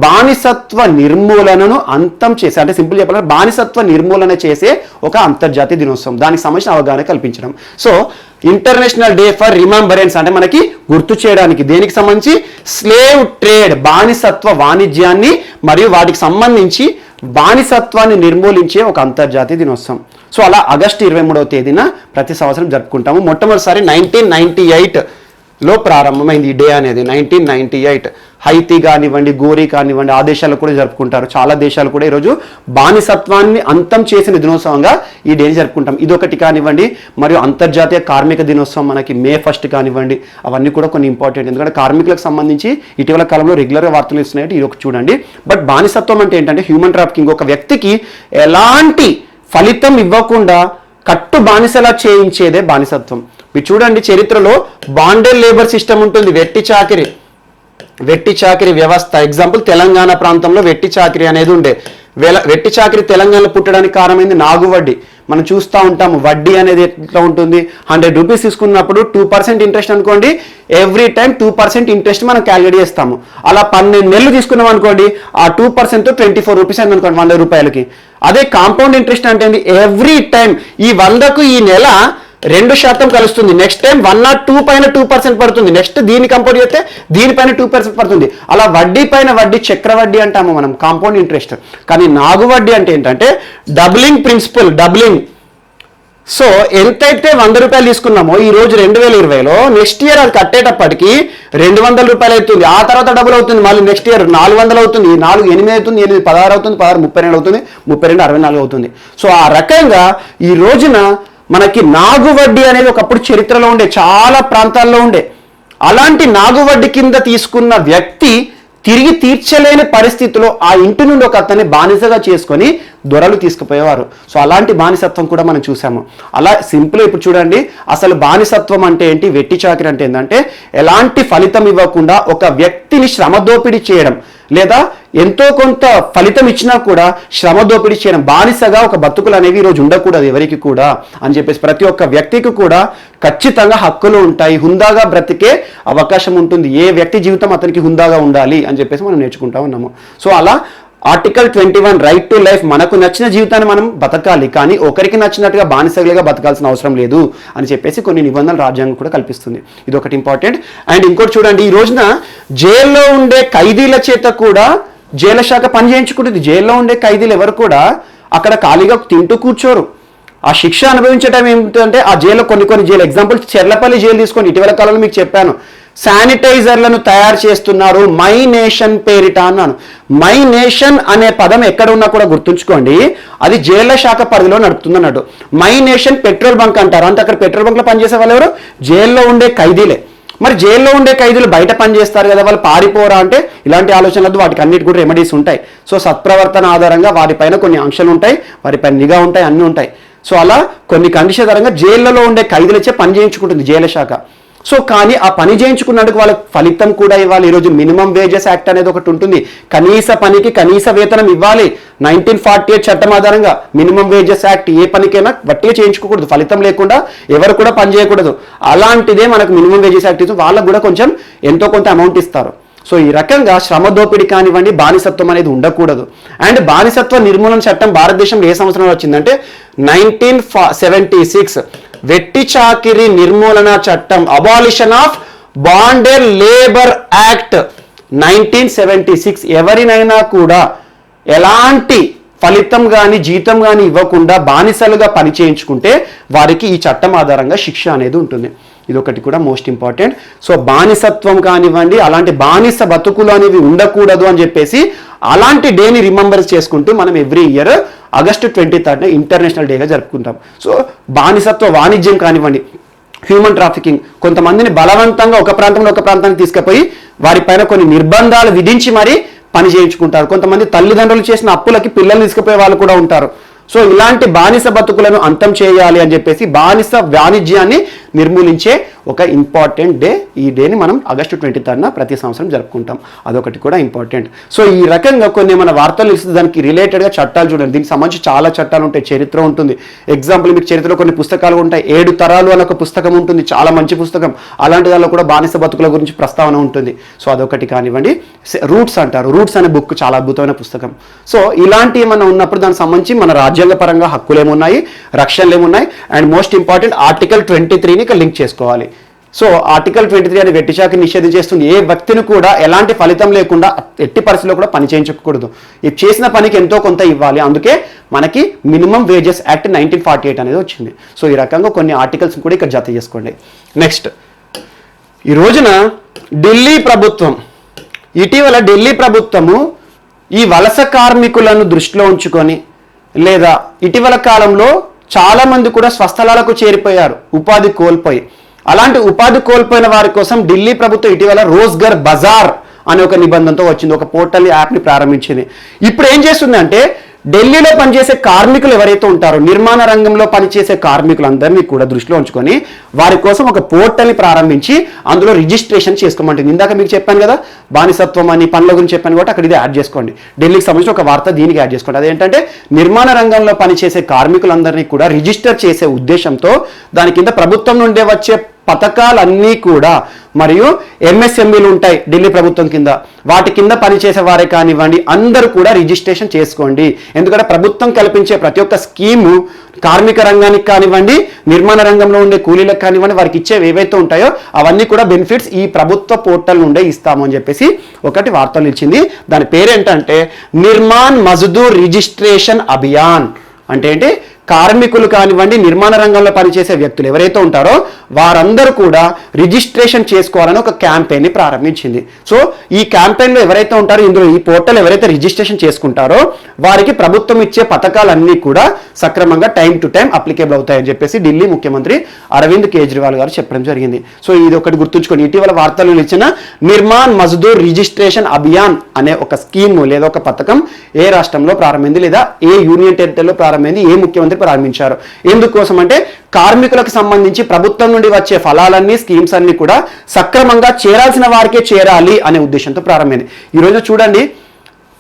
బానిసత్వ నిర్మూలనను అంతం చేసే, అంటే సింపుల్ చెప్పాలంటే బానిసత్వ నిర్మూలన చేసే ఒక అంతర్జాతీయ దినోత్సవం, దానికి సంబంధించిన అవగాహన కల్పించడం. So international day for remembrance అంటే మనకి గుర్తు చేయడానికి, దేనికి సంబంధించి, స్లేవ్ ట్రేడ్ బానిసత్వ వాణిజ్యాన్ని మరియు వాటికి సంబంధించి బానిసత్వాన్ని నిర్మూలించే ఒక అంతర్జాతీయ దినోత్సవం. సో అలా ఆగస్టు 23వ తేదీన ప్రతి సంవత్సరం జరుపుకుంటాము. మొట్టమొదటిసారి 1998లో ప్రారంభమైంది ఈ డే అనేది. 1998 హైతీ కానివ్వండి, గోరీ కానివ్వండి, ఆ దేశాలు కూడా జరుపుకుంటారు. చాలా దేశాలు కూడా ఈరోజు బానిసత్వాన్ని అంతం చేసిన దినోత్సవంగా ఈ డేని జరుపుకుంటాం. ఇదొకటి కానివ్వండి. మరియు అంతర్జాతీయ కార్మిక దినోత్సవం మనకి మే 1 కానివ్వండి, అవన్నీ కూడా కొన్ని ఇంపార్టెంట్. ఎందుకంటే కార్మికులకు సంబంధించి ఇటీవల కాలంలో రెగ్యులర్గా వార్తలు ఇస్తున్నాయి, ఇది ఒకటి చూడండి. బట్ బానిసత్వం అంటే ఏంటంటే హ్యూమన్ ట్రాఫికింగ్, ఒక వ్యక్తికి ఎలాంటి ఫలితం ఇవ్వకుండా కట్టు బానిసలా చేయించేదే బానిసత్వం. మీరు చూడండి, చరిత్రలో బాండెడ్ లేబర్ సిస్టమ్ ఉంటుంది, వెట్టి చాకిరి వ్యవస్థ. ఎగ్జాంపుల్ తెలంగాణ ప్రాంతంలో వెట్టి చాకిరి అనేది ఉండే. వెట్టి చాకిరి తెలంగాణలో పుట్టడానికి కారణమైంది నాగు వడ్డీ. మనం చూస్తూ ఉంటాము వడ్డీ అనేది ఎట్లా ఉంటుంది, 100 రూపీస్ తీసుకున్నప్పుడు 2% ఇంట్రెస్ట్ అనుకోండి, ఎవ్రీ టైం 2% ఇంట్రెస్ట్ మనం క్యాలిక్యులేట్ చేస్తాము. అలా 12 నెలలు తీసుకున్నాం అనుకోండి, ఆ 2% 24 రూపీస్ అయింది అనుకోండి 100 రూపాయలకి. అదే కాంపౌండ్ ఇంట్రెస్ట్ అంటే ఎవ్రీ టైం ఈ 100కు ఈ నెల 2% కలుస్తుంది, నెక్స్ట్ టైం 1 or 2 పైన 2% పడుతుంది, నెక్స్ట్ దీన్ని కంపేర్ చేస్తే దీనిపైన 2% పడుతుంది. అలా వడ్డీ పైన వడ్డీ చక్రవడ్డీ అంటాము మనం, కాంపౌండ్ ఇంట్రెస్ట్. కానీ నాగు వడ్డీ అంటే ఏంటంటే డబ్లింగ్ ప్రిన్సిపల్, డబ్లింగ్. సో ఎంతైతే 100 రూపాయలు తీసుకున్నామో ఈ రోజు 2020లో నెక్స్ట్ ఇయర్ అది కట్టేటప్పటికి 200 రూపాయలు అవుతుంది, ఆ తర్వాత డబుల్ అవుతుంది, మళ్ళీ నెక్స్ట్ ఇయర్ 400 అవుతుంది, 4 8 అవుతుంది, 8 16 అవుతుంది, 16 32 అవుతుంది, 32 64 అవుతుంది. సో ఆ రకంగా ఈ రోజున మనకి నాగు వడ్డీ అనేది ఒకప్పుడు చరిత్రలో ఉండే, చాలా ప్రాంతాల్లో ఉండే. అలాంటి నాగు వడ్డీ కింద తీసుకున్న వ్యక్తి తిరిగి తీర్చలేని పరిస్థితిలో ఆ ఇంటి నుండి ఒక అతన్ని బానిసగా చేసుకొని దొరలు తీసుకుపోయేవారు. సో అలాంటి బానిసత్వం కూడా మనం చూసాము. అలా సింపుల్ ఇప్పుడు చూడండి, అసలు బానిసత్వం అంటే ఏంటి, వెట్టి చాకిరి అంటే ఏంటంటే ఎలాంటి ఫలితం ఇవ్వకుండా ఒక వ్యక్తిని శ్రమ దోపిడీ చేయడం, లేదా ఎంతో కొంత ఫలితం ఇచ్చినా కూడా శ్రమ దోపిడీ చేయడం. బానిసగా ఒక బతుకులు అనేవి ఈరోజు ఉండకూడదు ఎవరికి కూడా అని చెప్పేసి ప్రతి ఒక్క వ్యక్తికి కూడా ఖచ్చితంగా హక్కులు ఉంటాయి, హుందాగా బ్రతికే అవకాశం ఉంటుంది. ఏ వ్యక్తి జీవితం అతనికి హుందాగా ఉండాలి అని చెప్పేసి మనం నేర్చుకుంటా ఉన్నాము. సో అలా ఆర్టికల్ 21 రైట్ టు లైఫ్, మనకు నచ్చిన జీవితాన్ని మనం బతకాలి, కానీ ఒకరికి నచ్చినట్టుగా బానిసలుగా బతకాల్సిన అవసరం లేదు అని చెప్పేసి కొన్ని నిబంధనలు రాజ్యాంగం కూడా కల్పిస్తుంది. ఇది ఒకటి ఇంపార్టెంట్. అండ్ ఇంకోటి చూడండి, ఈ రోజున జైల్లో ఉండే ఖైదీల చేత కూడా జైలు శాఖ పని చేయించుకుంటుంది. జైల్లో ఉండే ఖైదీలు ఎవరు కూడా అక్కడ ఖాళీగా తింటూ కూర్చోరు. ఆ శిక్ష అనుభవించడం ఏమిటంటే ఆ జైల్లో కొన్ని జైలు, ఎగ్జాంపుల్ చెర్లపల్లి జైలు తీసుకొని ఇటీవల కాలంలో మీకు చెప్పాను, శానిటైజర్లను తయారు చేస్తున్నారు మై నేషన్ పేరిట అన్నాను. మై నేషన్ అనే పదం ఎక్కడ ఉన్నా కూడా గుర్తుంచుకోండి, అది జైళ్ల శాఖ పరిధిలో నడుపుతుంది అన్నట్టు. మై నేషన్ పెట్రోల్ బంక్ అంటారు, అంటే అక్కడ పెట్రోల్ బంక్లో పనిచేసే వాళ్ళు ఎవరు, జైల్లో ఉండే ఖైదీలే. మరి జైల్లో ఉండే ఖైదీలు బయట పనిచేస్తారు కదా, వాళ్ళు పారిపోరా అంటే ఇలాంటి ఆలోచనలు, వాటికి అన్నిటి కూడా రెమెడీస్ ఉంటాయి. సో సత్ప్రవర్తన ఆధారంగా వారిపైన కొన్ని ఆంక్షలు ఉంటాయి, వారిపైన నిఘా ఉంటాయి, అన్నీ ఉంటాయి. సో అలా కొన్ని కండిషన్ ఆధారంగా జైళ్లలో ఉండే ఖైదీలచే పని చేయించుకుంటుంది జైలు శాఖ. సో కానీ ఆ పని చేయించుకున్నందుకు వాళ్ళకి ఫలితం కూడా ఇవ్వాలి. ఈరోజు మినిమం వేజెస్ యాక్ట్ అనేది ఒకటి ఉంటుంది, కనీస పనికి కనీస వేతనం ఇవ్వాలి. 1948 చట్టం ఆధారంగా మినిమం వేజెస్ యాక్ట్, ఏ పనికైనా వట్టిగా చేయించుకోకూడదు, ఫలితం లేకుండా ఎవరు కూడా పని చేయకూడదు. అలాంటిదే మనకు మినిమం వేజెస్ యాక్ట్ ఇస్తుంది, వాళ్ళకు కూడా కొంచెం ఎంతో కొంత అమౌంట్ ఇస్తారు. సో ఈ రకంగా శ్రమ దోపిడీ కానివ్వండి, బానిసత్వం అనేది ఉండకూడదు. అండ్ బానిసత్వ నిర్మూలన చట్టం భారతదేశంలో ఏ సంవత్సరంలో వచ్చిందంటే 1976 వెట్టి చాకిరి నిర్మూలన చట్టం, abolition of bonded labour act 1976. ఎవరినైనా కూడా ఎలాంటి ఫలితం కానీ జీతం కానీ ఇవ్వకుండా బానిసలుగా పని చేయించుకుంటే వారికి ఈ చట్టం ఆధారంగా శిక్ష అనేది ఉంటుంది. ఇదొకటి కూడా మోస్ట్ ఇంపార్టెంట్. సో బానిసత్వం కానివ్వండి, అలాంటి బానిస బతుకులు అనేవి ఉండకూడదు అని చెప్పేసి అలాంటి డేని రిమెంబర్ చేసుకుంటూ మనం ఎవ్రీ ఇయర్ ఆగస్టు 23 ఇంటర్నేషనల్ డేగా జరుపుకుంటాం. సో బానిసత్వ వాణిజ్యం కానివ్వండి, హ్యూమన్ ట్రాఫికింగ్, కొంతమందిని బలవంతంగా ఒక ప్రాంతంలో ఒక ప్రాంతానికి తీసుకుపోయి వారిపైన కొన్ని నిర్బంధాలు విధించి మరీ పని చేయించుకుంటారు. కొంతమంది తల్లిదండ్రులు చేసిన అప్పులకి పిల్లల్ని తీసుకుపోయే వాళ్ళు కూడా ఉంటారు. సో ఇలాంటి బానిస బతుకులను అంతం చేయాలి అని చెప్పేసి బానిస వాణిజ్యాన్ని నిర్మూలించే ఒక ఇంపార్టెంట్ డే. ఈ డేని మనం ఆగస్టు 23 ప్రతి సంవత్సరం జరుపుకుంటాం. అదొకటి కూడా ఇంపార్టెంట్. సో ఈ రకంగా కొన్ని మన వార్తలు ఇస్తే దానికి రిలేటెడ్గా చట్టాలు చూడండి. దీనికి సంబంధించి చాలా చట్టాలు ఉంటాయి, చరిత్ర ఉంటుంది. ఎగ్జాంపుల్ మీకు చరిత్రలో కొన్ని పుస్తకాలు ఉంటాయి, 7 తరాలు అని ఒక పుస్తకం ఉంటుంది, చాలా మంచి పుస్తకం. అలాంటి దానిలో కూడా బానిస బతుకుల గురించి ప్రస్తావన ఉంటుంది. సో అదొకటి కానివ్వండి. రూట్స్ అంటారు, రూట్స్ అనే బుక్ చాలా అద్భుతమైన పుస్తకం. సో ఇలాంటి ఏమన్నా ఉన్నప్పుడు దానికి సంబంధించి మన రాజ్యాంగ పరంగా హక్కులు ఏమున్నాయి, రక్షణలు ఏమున్నాయి, అండ్ మోస్ట్ ఇంపార్టెంట్ ఆర్టికల్ 23ని లింక్ చేసుకోవాలి. సో ఆర్టికల్ 23 అనే వెట్టి చాకిరి నిషేధించేస్తుంది. ఏ వ్యక్తిని కూడా ఎలాంటి ఫలితం లేకుండా ఎట్టి పరిస్థితిలో కూడా పని చేయించకూడదు. చేసిన పనికి ఎంతో కొంత ఇవ్వాలి. అందుకే మనకి మినిమం వేజెస్ యాక్ట్ 1948 అనేది వచ్చింది. సో ఈ రకంగా కొన్ని ఆర్టికల్స్ కూడా ఇక్కడ జత చేసుకోండి. నెక్స్ట్, ఈ రోజున ఢిల్లీ ప్రభుత్వం, ఇటీవల ఢిల్లీ ప్రభుత్వము ఈ వలస కార్మికులను దృష్టిలో ఉంచుకొని, లేదా ఇటీవల కాలంలో చాలామంది కూడా స్వస్థలాలకు చేరిపోయారు ఉపాధి కోల్పోయి. అలాంటి ఉపాధి కోల్పోయిన వారి కోసం ఢిల్లీ ప్రభుత్వం ఇటీవల రోజ్గర్ బజార్ అనే ఒక నిబంధనతో వచ్చింది, ఒక పోర్టల్ యాప్ని ప్రారంభించింది. ఇప్పుడు ఏం చేస్తుంది అంటే ఢిల్లీలో పనిచేసే కార్మికులు ఎవరైతే ఉంటారో, నిర్మాణ రంగంలో పనిచేసే కార్మికులందరినీ కూడా దృష్టిలో ఉంచుకొని వారి కోసం ఒక పోర్టల్ని ప్రారంభించి అందులో రిజిస్ట్రేషన్ చేసుకోమంటుంది. ఇందాక మీకు చెప్పాను కదా, బానిసత్వం అని పనుల గురించి చెప్పాను కాబట్టి అక్కడ ఇది యాడ్ చేసుకోండి. ఢిల్లీకి సంబంధించిన ఒక వార్త దీనికి యాడ్ చేసుకోండి. అదేంటంటే నిర్మాణ రంగంలో పనిచేసే కార్మికులందరినీ కూడా రిజిస్టర్ చేసే ఉద్దేశంతో దాని కింద ప్రభుత్వం నుండే వచ్చే పథకాలన్నీ కూడా మరియు ఎంఎస్ఎంఈలు ఉంటాయి ఢిల్లీ ప్రభుత్వం కింద, వాటి కింద పనిచేసే వారే కానివ్వండి అందరూ కూడా రిజిస్ట్రేషన్ చేసుకోండి. ఎందుకంటే ప్రభుత్వం కల్పించే ప్రతి ఒక్క స్కీము కార్మిక రంగానికి కానివ్వండి, నిర్మాణ రంగంలో ఉండే కూలీలకు కానివ్వండి, వారికి ఇచ్చేవి ఏవైతే ఉంటాయో అవన్నీ కూడా బెనిఫిట్స్ ఈ ప్రభుత్వ పోర్టల్ నుండే ఇస్తాము అని చెప్పేసి ఒకటి వార్తలు ఇచ్చింది. దాని పేరేంటంటే నిర్మాణ్ మజ్దూర్ రిజిస్ట్రేషన్ అభియాన్. అంటే ఏంటి, కార్మికులు కానివ్వండి, నిర్మాణ రంగంలో పనిచేసే వ్యక్తులు ఎవరైతే ఉంటారో వారందరూ కూడా రిజిస్ట్రేషన్ చేసుకోవాలని ఒక క్యాంపెయిన్ని ప్రారంభించింది. సో ఈ క్యాంపెయిన్లో ఎవరైతే ఉంటారో, ఇందులో ఈ పోర్టల్ ఎవరైతే రిజిస్ట్రేషన్ చేసుకుంటారో వారికి ప్రభుత్వం ఇచ్చే పథకాలన్నీ కూడా సక్రమంగా టైం టు టైం అప్లికేబుల్ అవుతాయని చెప్పేసి ఢిల్లీ ముఖ్యమంత్రి అరవింద్ కేజ్రీవాల్ గారు చెప్పడం జరిగింది. సో ఇది ఒకటి గుర్తుంచుకోండి. ఇటీవల వార్తలు ఇచ్చిన నిర్మాణ్ మజ్దూర్ రిజిస్ట్రేషన్ అభియాన్ అనే ఒక స్కీమ్ లేదా ఒక పథకం ఏ రాష్ట్రంలో ప్రారంభమైంది లేదా ఏ యూనియన్ టెరిటరీలో ప్రారంభమైంది, ఏ ముఖ్యమంత్రి ప్రారంభించారు. ఎందుకోసం అంటే కార్మికులకు సంబంధించి ప్రభుత్వం నుండి వచ్చే ఫలాలన్నీ, స్కీమ్స్ అన్ని కూడా సక్రమంగా చేరాల్సిన వారికే చేరాలి అనే ఉద్దేశంతో ప్రారంభమైంది. ఈరోజు చూడండి,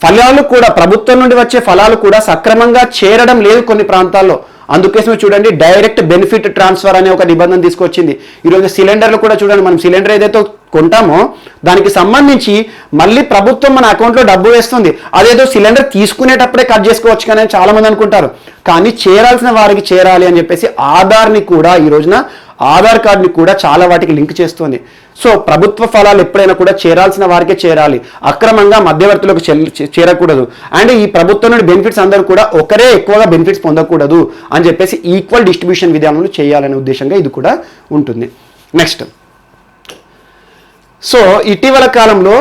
ఫలాలు కూడా ప్రభుత్వం నుండి వచ్చే ఫలాలు కూడా సక్రమంగా చేరడం లేదు కొన్ని ప్రాంతాల్లో. అందుకోసమే చూడండి డైరెక్ట్ బెనిఫిట్ ట్రాన్స్ఫర్ అనే ఒక నిబంధన తీసుకొచ్చింది. ఈరోజు సిలిండర్లు కూడా చూడండి, మనం సిలిండర్ ఏదైతే కొంటామో దానికి సంబంధించి మళ్ళీ ప్రభుత్వం మన అకౌంట్లో డబ్బు వేస్తుంది. అదేదో సిలిండర్ తీసుకునేటప్పుడే కట్ చేసుకోవచ్చు కానీ చాలా మంది అనుకుంటారు. కానీ చేరాల్సిన వారికి చేరాలి అని చెప్పేసి ఆధార్ని కూడా ఈ రోజున ఆధార్ కార్డుని కూడా చాలా వాటికి లింక్ చేస్తుంది. సో ప్రభుత్వ ఫలాలు ఎప్పుడైనా కూడా చేరాల్సిన వారికే చేరాలి, అక్రమంగా మధ్యవర్తులకు చేరకూడదు. అండ్ ఈ ప్రభుత్వం నుండి బెనిఫిట్స్ అందరూ కూడా ఒకరే ఎక్కువగా బెనిఫిట్స్ పొందకూడదు అని చెప్పేసి ఈక్వల్ డిస్ట్రిబ్యూషన్ విధానంలో చేయాలనే ఉద్దేశంగా ఇది కూడా ఉంటుంది. నెక్స్ట్, సో ఇటీవల కాలంలో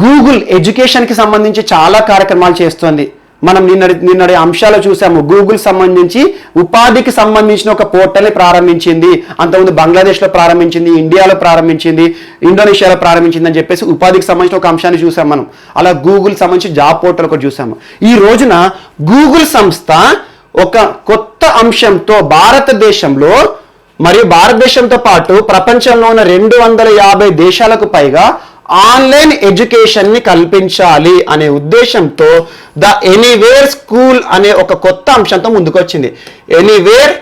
గూగుల్ ఎడ్యుకేషన్కి సంబంధించి చాలా కార్యక్రమాలు చేస్తోంది. మనం నిన్నటి అంశాలు చూసాము. గూగుల్ సంబంధించి ఉపాధికి సంబంధించిన ఒక పోర్టల్ని ప్రారంభించింది. అంతకుముందు బంగ్లాదేశ్లో ప్రారంభించింది, ఇండియాలో ప్రారంభించింది, ఇండోనేషియాలో ప్రారంభించింది అని చెప్పేసి ఉపాధికి సంబంధించిన ఒక అంశాన్ని చూసాం మనం. అలా గూగుల్ సంబంధించి జాబ్ పోర్టల్ ఒకటి చూసాము. ఈ రోజున గూగుల్ సంస్థ ఒక కొత్త అంశంతో భారతదేశంలో మరియు భారతదేశంతో పాటు ప్రపంచంలో ఉన్న 250 దేశాలకు పైగా ఆన్లైన్ ఎడ్యుకేషన్ని కల్పించాలి అనే ఉద్దేశంతో ద ఎనీవేర్ స్కూల్ అనే ఒక కొత్త అంశంతో ముందుకొచ్చింది. ఎనీవేర్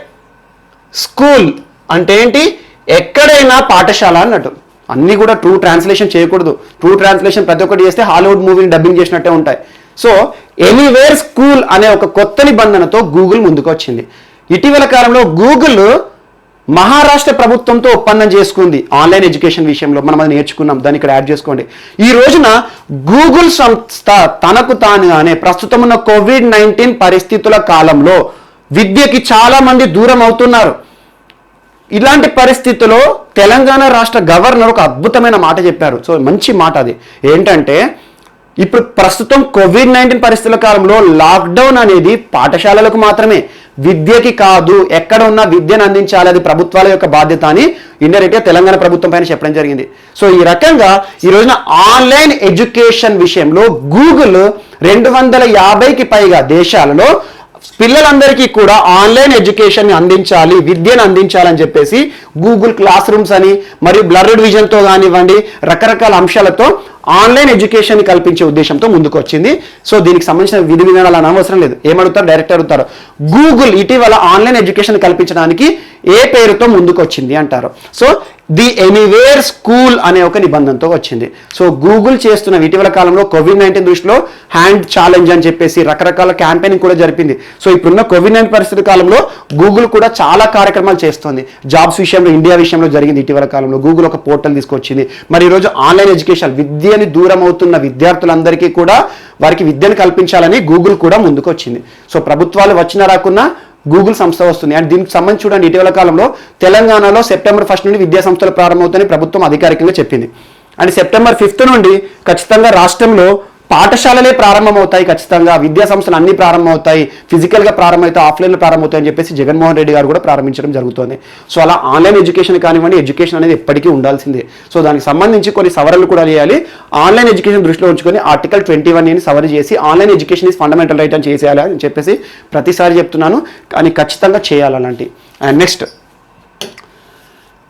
స్కూల్ అంటే ఏంటి, ఎక్కడైనా పాఠశాల అన్నట్టు. అన్నీ కూడా ట్రూ ట్రాన్స్లేషన్ చేయకూడదు. ట్రూ ట్రాన్స్లేషన్ ప్రతి ఒక్కటి చేస్తే హాలీవుడ్ మూవీని డబ్బింగ్ చేసినట్టే ఉంటాయి. సో ఎనీవేర్ స్కూల్ అనే ఒక కొత్త నిబంధనతో గూగుల్ ముందుకొచ్చింది. ఇటీవల కాలంలో గూగుల్ మహారాష్ట్ర ప్రభుత్వంతో ఒప్పందం చేసుకుంది ఆన్లైన్ ఎడ్యుకేషన్ విషయంలో. మనం అది నేర్చుకున్నాం, దాన్ని ఇక్కడ యాడ్ చేసుకోండి. ఈ రోజున గూగుల్ సంస్థ తనకు తానుగానే ప్రస్తుతం ఉన్న COVID-19 పరిస్థితుల కాలంలో విద్యకి చాలా మంది దూరం అవుతున్నారు. ఇలాంటి పరిస్థితుల్లో తెలంగాణ రాష్ట్ర గవర్నర్ ఒక అద్భుతమైన మాట చెప్పారు. సో మంచి మాట అది. ఏంటంటే ఇప్పుడు ప్రస్తుతం COVID-19 పరిస్థితుల కాలంలో లాక్డౌన్ అనేది పాఠశాలలకు మాత్రమే, విద్యకి కాదు. ఎక్కడ ఉన్న విద్యను అందించాలి, అది ప్రభుత్వాల యొక్క బాధ్యత అని ఇండైరెక్ట్గా తెలంగాణ ప్రభుత్వం పైన చెప్పడం జరిగింది. సో ఈ రకంగా ఈ రోజున ఆన్లైన్ ఎడ్యుకేషన్ విషయంలో గూగుల్ 250కి పైగా దేశాలలో పిల్లలందరికీ కూడా ఆన్లైన్ ఎడ్యుకేషన్ అందించాలి, విద్యను అందించాలని చెప్పేసి గూగుల్ క్లాస్ రూమ్స్ అని మరియు బ్లర్డ్ విజన్తో కానివ్వండి రకరకాల అంశాలతో ఆన్లైన్ ఎడ్యుకేషన్ కల్పించే ఉద్దేశంతో ముందుకు వచ్చింది. సో దీనికి సంబంధించిన విధి విధానాలు అనవసరం లేదు. ఏమడుగుతారు, డైరెక్ట్ అడుగుతారు. గూగుల్ ఇటీవల ఆన్లైన్ ఎడ్యుకేషన్ కల్పించడానికి ఏ పేరుతో ముందుకు వచ్చింది అంటారు. సో ది ఎనీవేర్ స్కూల్ అనే ఒక నిబంధనతో వచ్చింది. సో గూగుల్ చేస్తున్న ఇటీవల కాలంలో COVID-19 దృష్టిలో హ్యాండ్ ఛాలెంజ్ అని చెప్పేసి రకరకాల క్యాంపెయినింగ్ కూడా జరిపింది. సో ఇప్పుడున్న COVID-19 పరిస్థితి కాలంలో గూగుల్ కూడా చాలా కార్యక్రమాలు చేస్తుంది. జాబ్స్ విషయంలో ఇండియా విషయంలో జరిగింది. ఇటీవల కాలంలో గూగుల్ ఒక పోర్టల్ తీసుకొచ్చింది. మరి ఈరోజు ఆన్లైన్ ఎడ్యుకేషన్, విద్యని దూరం అవుతున్న విద్యార్థులందరికీ కూడా వారికి విద్యను కల్పించాలని గూగుల్ కూడా ముందుకు వచ్చింది. సో ప్రభుత్వాలు వచ్చినా రాకున్నా గూగుల్ సంస్థ వస్తుంది. అండ్ దీనికి సంబంధించి చూడండి, ఇటీవల కాలంలో తెలంగాణలో September 1 నుండి విద్యా సంస్థలు ప్రారంభమవుతాయని ప్రభుత్వం అధికారికంగా చెప్పింది. అండ్ September 5 నుండి ఖచ్చితంగా రాష్ట్రంలో పాఠశాలలే ప్రారంభమవుతాయి, ఖచ్చితంగా విద్యా సంస్థలు అన్ని ప్రారంభమవుతాయి, ఫిజికల్గా ప్రారంభమవుతాయి, ఆఫ్లైన్లో ప్రారంభమవుతాయి అని చెప్పేసి జగన్మోహన్ రెడ్డి గారు కూడా ప్రారంభించడం జరుగుతుంది. సో అలా ఆన్లైన్ ఎడ్యుకేషన్ కానివ్వండి, ఎడ్యుకేషన్ అనేది ఎప్పటికీ ఉండాల్సిందే. సో దానికి సంబంధించి కొన్ని సవరణలు కూడా చేయాలి. ఆన్లైన్ ఎడ్యుకేషన్ దృష్టిలో ఉంచుకొని ఆర్టికల్ 21 సవరణ చేసి online education is fundamental right అని చేసేయాలి అని చెప్పేసి ప్రతిసారి చెప్తున్నాను, కానీ ఖచ్చితంగా చేయాలి అలాంటి. అండ్ నెక్స్ట్,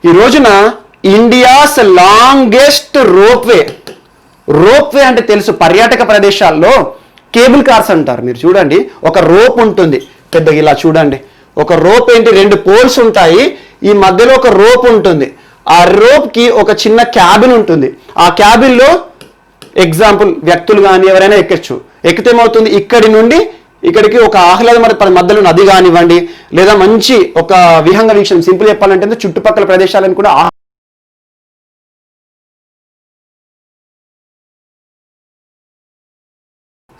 ఈ రోజున ఇండియాస్ లాంగెస్ట్ రోప్వే అంటే తెలుసు, పర్యాటక ప్రదేశాల్లో కేబుల్ కార్స్ అంటారు. మీరు చూడండి, ఒక రోప్ ఉంటుంది పెద్దగా, ఇలా చూడండి, ఒక రోప్ ఏంటి, 2 పోల్స్ ఉంటాయి, ఈ మధ్యలో ఒక రోప్ ఉంటుంది. ఆ రోప్కి ఒక చిన్న క్యాబిన్ ఉంటుంది. ఆ క్యాబిన్లో ఎగ్జాంపుల్ వ్యక్తులు కానీ ఎవరైనా ఎక్కచ్చు. ఎక్కితే ఏమవుతుంది, ఇక్కడి నుండి ఇక్కడికి ఒక ఆహ్లాదమైన మధ్యలో నది కానివ్వండి, లేదా మంచి ఒక విహంగ వీక్షణం, సింపుల్ చెప్పాలంటే చుట్టుపక్కల ప్రదేశాలను కూడా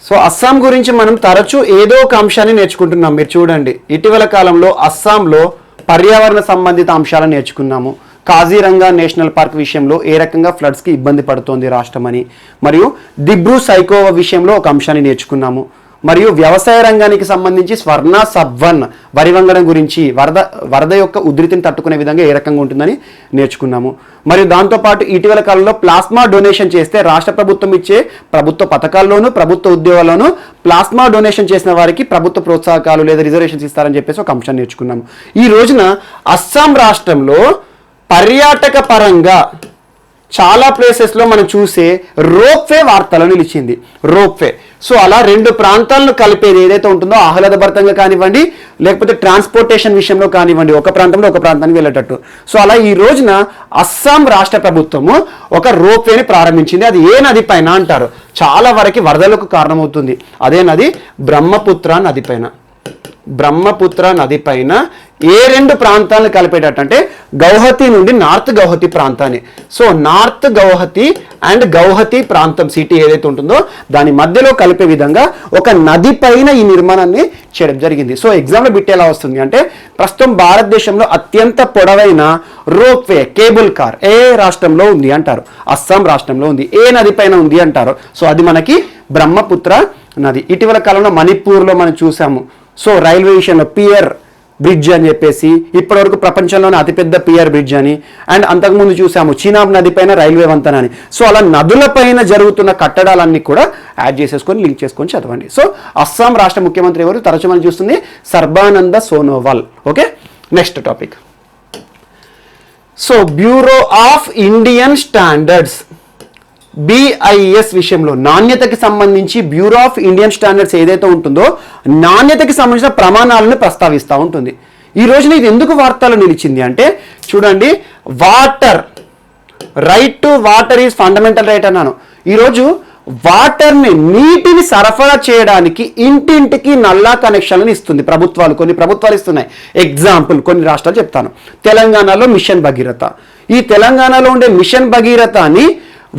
సో అస్సాం గురించి మనం తరచూ ఏదో ఒక అంశాన్ని నేర్చుకుంటున్నాం. మీరు చూడండి, ఇటీవల కాలంలో అస్సాంలో పర్యావరణ సంబంధిత అంశాలను నేర్చుకున్నాము. కాజీరంగా నేషనల్ పార్క్ విషయంలో ఏ రకంగా ఫ్లడ్స్కి ఇబ్బంది పడుతోంది రాష్ట్రం అని, మరియు దిబ్రూ సైకోవా విషయంలో ఒక అంశాన్ని నేర్చుకున్నాము. మరియు వ్యవసాయ రంగానికి సంబంధించి స్వర్ణ సబ్వన్ వరి వంగడం గురించి, వరద యొక్క ఉధృతిని తట్టుకునే విధంగా ఏ రకంగా ఉంటుందని నేర్చుకున్నాము. మరియు దాంతోపాటు ఇటీవల కాలంలో ప్లాస్మా డొనేషన్ చేస్తే రాష్ట్ర ప్రభుత్వం ఇచ్చే ప్రభుత్వ పథకాల్లోనూ ప్రభుత్వ ఉద్యోగాల్లోనూ ప్లాస్మా డొనేషన్ చేసిన వారికి ప్రభుత్వ ప్రోత్సాహకాలు లేదా రిజర్వేషన్స్ ఇస్తారని చెప్పేసి ఒక అంశాన్ని నేర్చుకున్నాము. ఈ రోజున అస్సాం రాష్ట్రంలో పర్యాటక పరంగా చాలా ప్లేసెస్లో మనం చూసే రోప్వే వార్తలో నిలిచింది. రోప్వే, సో అలా 2 ప్రాంతాలను కలిపేది ఏదైతే ఉంటుందో ఆహ్లాదభరితంగా కానివ్వండి, లేకపోతే ట్రాన్స్పోర్టేషన్ విషయంలో కానివ్వండి, ఒక ప్రాంతంలో ఒక ప్రాంతానికి వెళ్ళేటట్టు. సో అలా ఈ రోజున అస్సాం రాష్ట్ర ప్రభుత్వము ఒక రోప్వేని ప్రారంభించింది. అది ఏ నది పైన అంటారు, చాలా వరకు వరదలకు కారణమవుతుంది. అదే నది బ్రహ్మపుత్ర నది పైన. బ్రహ్మపుత్ర నది పైన ఏ 2 ప్రాంతాలను కలిపేటట్టు అంటే గౌహతి నుండి నార్త్ గౌహతి ప్రాంతాన్ని. So north Guwahati and Guwahati ప్రాంతం సిటీ ఏదైతే ఉంటుందో దాని మధ్యలో కలిపే విధంగా ఒక నది పైన ఈ నిర్మాణాన్ని చేయడం జరిగింది. సో ఎగ్జామ్లో బిట్ ఎలా వస్తుంది అంటే, ప్రస్తుతం భారతదేశంలో అత్యంత పొడవైన రోప్వే కేబుల్ కార్ ఏ రాష్ట్రంలో ఉంది అంటారు, అస్సాం రాష్ట్రంలో ఉంది. ఏ నది పైన ఉంది అంటారు, సో అది మనకి బ్రహ్మపుత్ర నది. ఇటీవల కాలంలో మణిపూర్లో మనం చూసాము. సో రైల్వే విషయంలో పియర్ బ్రిడ్జ్ అని చెప్పేసి ఇప్పటివరకు ప్రపంచంలోనే అతిపెద్ద పియర్ బ్రిడ్జ్ అని, అండ్ అంతకుముందు చూసాము చీనాబ్ నది పైన రైల్వే వంతెన అని. సో అలా నదుల పైన జరుగుతున్న కట్టడాలన్నీ కూడా యాడ్ చేసేసుకొని లింక్ చేసుకొని చదవండి. సో అస్సాం రాష్ట్ర ముఖ్యమంత్రి ఎవరు, తరచు మనం చూస్తుంది Sarbananda Sonowal. Okay, next topic. So bureau of Indian standards BIS విషయంలో నాణ్యతకి సంబంధించి బ్యూరో ఆఫ్ ఇండియన్ స్టాండర్డ్స్ ఏదైతే ఉంటుందో నాణ్యతకి సంబంధించిన ప్రమాణాలను ప్రస్తావిస్తూ ఉంటుంది. ఈ రోజున ఇది ఎందుకు వార్తలో నిలిచింది అంటే, చూడండి, water right to water is fundamental right అన్నాను. ఈరోజు వాటర్ని, నీటిని సరఫరా చేయడానికి ఇంటింటికి నల్లా కనెక్షన్లను ఇస్తుంది ప్రభుత్వాలు. కొన్ని ప్రభుత్వాలు ఇస్తున్నాయి. ఎగ్జాంపుల్ కొన్ని రాష్ట్రాలు చెప్తాను. తెలంగాణలో మిషన్ భగీరథ. ఈ తెలంగాణలో ఉండే మిషన్ భగీరథని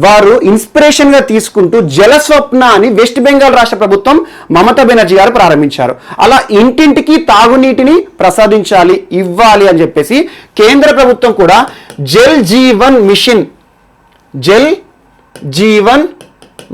వారు ఇన్స్పిరేషన్గా తీసుకుంటూ జలస్వప్న అని వెస్ట్ బెంగాల్ రాష్ట్ర ప్రభుత్వం మమతా బెనర్జీ గారు ప్రారంభించారు. అలా ఇంటింటికి తాగునీటిని ప్రసాదించాలి, ఇవ్వాలి అని చెప్పేసి కేంద్ర ప్రభుత్వం కూడా జల్ జీవన్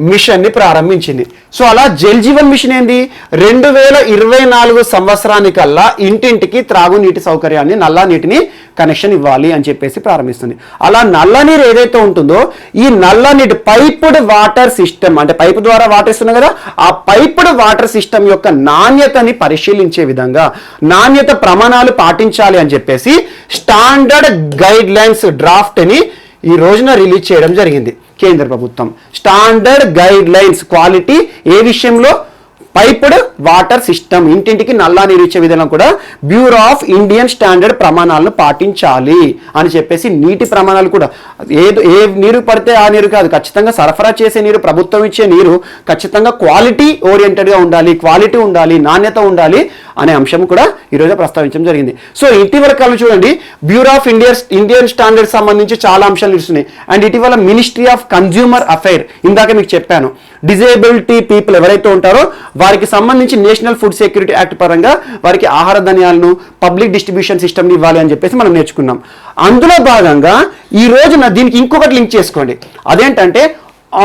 మిషన్ని ప్రారంభించింది. సో అలా జల్ జీవన్ మిషన్ ఏంది, 2024 సంవత్సరానికల్లా ఇంటింటికి త్రాగునీటి సౌకర్యాన్ని, నల్లా నీటిని కనెక్షన్ ఇవ్వాలి అని చెప్పేసి ప్రారంభిస్తుంది. అలా నల్ల నీరు ఏదైతే ఉంటుందో ఈ నల్ల నీటి పైప్డ్ వాటర్ సిస్టమ్, అంటే పైపు ద్వారా వాటర్ ఇస్తున్నాం కదా, ఆ పైప్డ్ వాటర్ సిస్టమ్ యొక్క నాణ్యతని పరిశీలించే విధంగా నాణ్యత ప్రమాణాలు పాటించాలి అని చెప్పేసి స్టాండర్డ్ గైడ్ లైన్స్ డ్రాఫ్ట్ని ఈ రోజున రిలీజ్ చేయడం జరిగింది కేంద్ర ప్రభుత్వం. స్టాండర్డ్ గైడ్ లైన్స్, క్వాలిటీ ఏ విషయంలో, పైప్డ్ వాటర్ సిస్టమ్, ఇంటింటికి నల్లా నీరు ఇచ్చే విధంగా కూడా బ్యూరో ఆఫ్ ఇండియన్ స్టాండర్డ్ ప్రమాణాలను పాటించాలి అని చెప్పేసి నీటి ప్రమాణాలు కూడా ఏ నీరు పడితే ఆ నీరు కాదు, ఖచ్చితంగా సరఫరా చేసే నీరు, ప్రభుత్వం ఇచ్చే నీరు ఖచ్చితంగా క్వాలిటీ ఓరియంటెడ్గా ఉండాలి, క్వాలిటీ ఉండాలి, నాణ్యత ఉండాలి అనే అంశం కూడా ఈరోజు ప్రస్తావించడం జరిగింది. సో ఇటీవల కాలం చూడండి, బ్యూరో ఆఫ్ ఇండియన్ స్టాండర్డ్ సంబంధించి చాలా అంశాలు ఇస్తున్నాయి. అండ్ ఇటీవల మినిస్ట్రీ ఆఫ్ కన్జ్యూమర్ అఫైర్, ఇందాక మీకు చెప్పాను, డిజేబిలిటీ పీపుల్ ఎవరైతే ఉంటారో వారికి సంబంధించి నేషనల్ ఫుడ్ సెక్యూరిటీ యాక్ట్ పరంగా వారికి ఆహార ధాన్యాలను పబ్లిక్ డిస్ట్రిబ్యూషన్ సిస్టమ్ని ఇవ్వాలి అని చెప్పేసి మనం నేర్చుకున్నాం. అందులో భాగంగా ఈ రోజున దీనికి ఇంకొకటి లింక్ చేసుకోండి. అదేంటంటే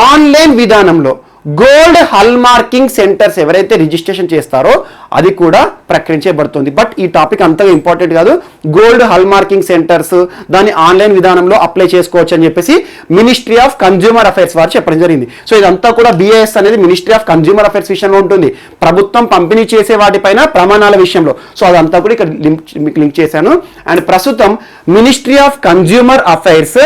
ఆన్లైన్ విధానంలో గోల్డ్ హాల్ మార్కింగ్ సెంటర్స్ ఎవరైతే రిజిస్ట్రేషన్ చేస్తారో అది కూడా ప్రకటించబడుతుంది. బట్ ఈ టాపిక్ అంతగా ఇంపార్టెంట్ కాదు. గోల్డ్ హాల్ మార్కింగ్ సెంటర్స్ దాన్ని ఆన్లైన్ విధానంలో అప్లై చేసుకోవచ్చు అని చెప్పేసి మినిస్ట్రీ ఆఫ్ కన్జ్యూమర్ అఫైర్స్ వారు చెప్పడం జరిగింది. సో ఇదంతా కూడా BIS అనేది మినిస్ట్రీ ఆఫ్ కన్జ్యూమర్ అఫైర్స్ విషయంలో ఉంటుంది, ప్రభుత్వం పంపిణీ చేసే వాటిపైన ప్రమాణాల విషయంలో. సో అదంతా కూడా ఇక్కడ మీకు లింక్ చేశాను. అండ్ ప్రస్తుతం మినిస్ట్రీ ఆఫ్ కన్జ్యూమర్ అఫైర్స్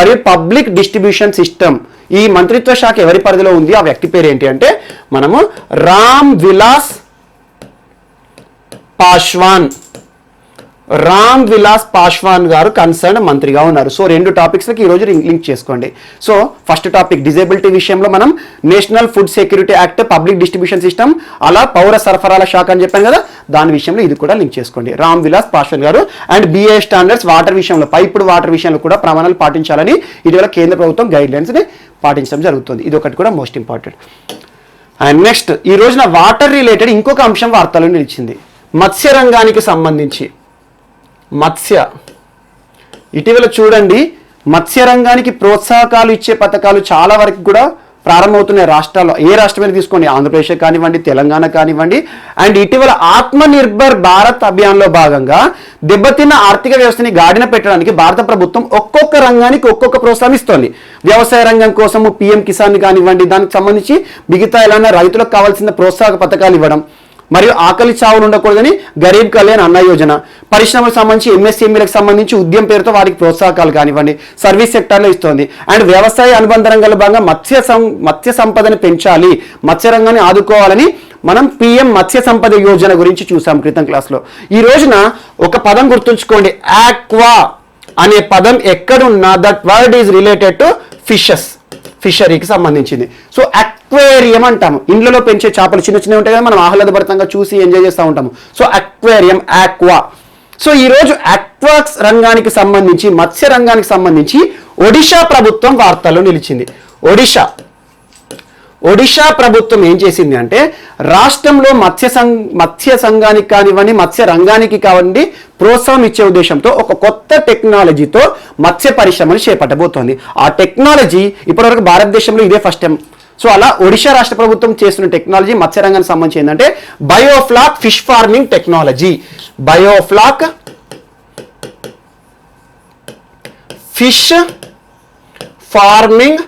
మరియు పబ్లిక్ డిస్ట్రిబ్యూషన్ సిస్టమ్ ఈ మంత్రిత్వ శాఖ ఎవరి పరిధిలో ఉంది, ఆ వ్యక్తి పేరు ఏంటి అంటే మనము రామ్ విలాస్ పాశ్వాన్ గారు కన్సర్న్ మంత్రిగా ఉన్నారు. సో 2 టాపిక్స్కి ఈరోజు లింక్ చేసుకోండి. సో ఫస్ట్ టాపిక్ డిజేబిలిటీ విషయంలో మనం national food security act, public distribution system, అలా పౌర సరఫరాల శాఖ అని చెప్పాను కదా, దాని విషయంలో ఇది కూడా లింక్ చేసుకోండి. రామ్ విలాస్ పాశ్వాన్ గారు. అండ్ BI స్టాండర్డ్స్ వాటర్ విషయంలో, పైపుడు వాటర్ విషయంలో కూడా ప్రమాణాలు పాటించాలని ఇటీవల కేంద్ర ప్రభుత్వం గైడ్ లైన్స్ని పాటించడం జరుగుతుంది. ఇది ఒకటి కూడా మోస్ట్ ఇంపార్టెంట్. అండ్ నెక్స్ట్ ఈ రోజున వాటర్ రిలేటెడ్ ఇంకొక అంశం వార్తల్లో నిలిచింది. మత్స్య రంగానికి సంబంధించి ఇటీవల చూడండి, మత్స్య రంగానికి ప్రోత్సాహకాలు ఇచ్చే పథకాలు చాలా వరకు కూడా ప్రారంభమవుతున్నాయి రాష్ట్రాల్లో. ఏ రాష్ట్రమైనా తీసుకోండి, ఆంధ్రప్రదేశ్ కానివ్వండి, తెలంగాణ కానివ్వండి. అండ్ ఇటీవల ఆత్మనిర్భర్ భారత్ అభియాన్లో భాగంగా దెబ్బతిన్న ఆర్థిక వ్యవస్థని గాడిన పెట్టడానికి భారత ప్రభుత్వం ఒక్కొక్క రంగానికి ఒక్కొక్క ప్రోత్సాహం ఇస్తోంది. వ్యవసాయ రంగం కోసము PM కిసాన్ కానివ్వండి, దానికి సంబంధించి మిగతా ఎలా రైతులకు కావాల్సిన ప్రోత్సాహక పథకాలు ఇవ్వడం, మరియు ఆకలి చావులు ఉండకూడదని గరీబ్ కళ్యాణ్ అన్న యోజన, పరిశ్రమలకు సంబంధించి MSMEలకు సంబంధించి ఉద్యమ పేరుతో వారికి ప్రోత్సాహకాలు కానివ్వండి సర్వీస్ సెక్టార్లో ఇస్తోంది. అండ్ వ్యవసాయ అనుబంధ రంగాల భాగంగా మత్స్య సంపదని పెంచాలి, మత్స్య రంగాన్ని ఆదుకోవాలని మనం PM మత్స్య సంపద యోజన గురించి చూసాం క్రితం క్లాస్లో. ఈ రోజున ఒక పదం గుర్తుంచుకోండి, ఆక్వా అనే పదం ఎక్కడున్నా that word is related to ఫిషరీకి సంబంధించింది. సో అక్వేరియం అంటాము, ఇండ్లలో పెంచే చేపలు చిన్న చిన్నవి ఉంటాయి కదా, మనం ఆహ్లాదభరితంగా చూసి ఎంజాయ్ చేస్తూ ఉంటాము. So aquarium, aqua. సో ఈరోజు ఆక్వాక్స్ రంగానికి సంబంధించి, మత్స్య రంగానికి సంబంధించి ఒడిషా ప్రభుత్వం వార్తల్లో నిలిచింది. ఒడిషా ప్రభుత్వం ఏం చేసింది అంటే రాష్ట్రంలో మత్స్య సంఘానికి కానివ్వండి, మత్స్య రంగానికి కానివ్వండి ప్రోత్సాహం ఇచ్చే ఉద్దేశంతో ఒక కొత్త టెక్నాలజీతో మత్స్య పరిశ్రమను చేపట్టబోతోంది. ఆ టెక్నాలజీ ఇప్పటివరకు భారతదేశంలో ఇదే ఫస్ట్ టైం. సో అలా ఒడిషా రాష్ట్ర ప్రభుత్వం చేస్తున్న టెక్నాలజీ మత్స్య రంగానికి సంబంధించి ఏంటంటే biofloc fish farming technology. Biofloc fish farming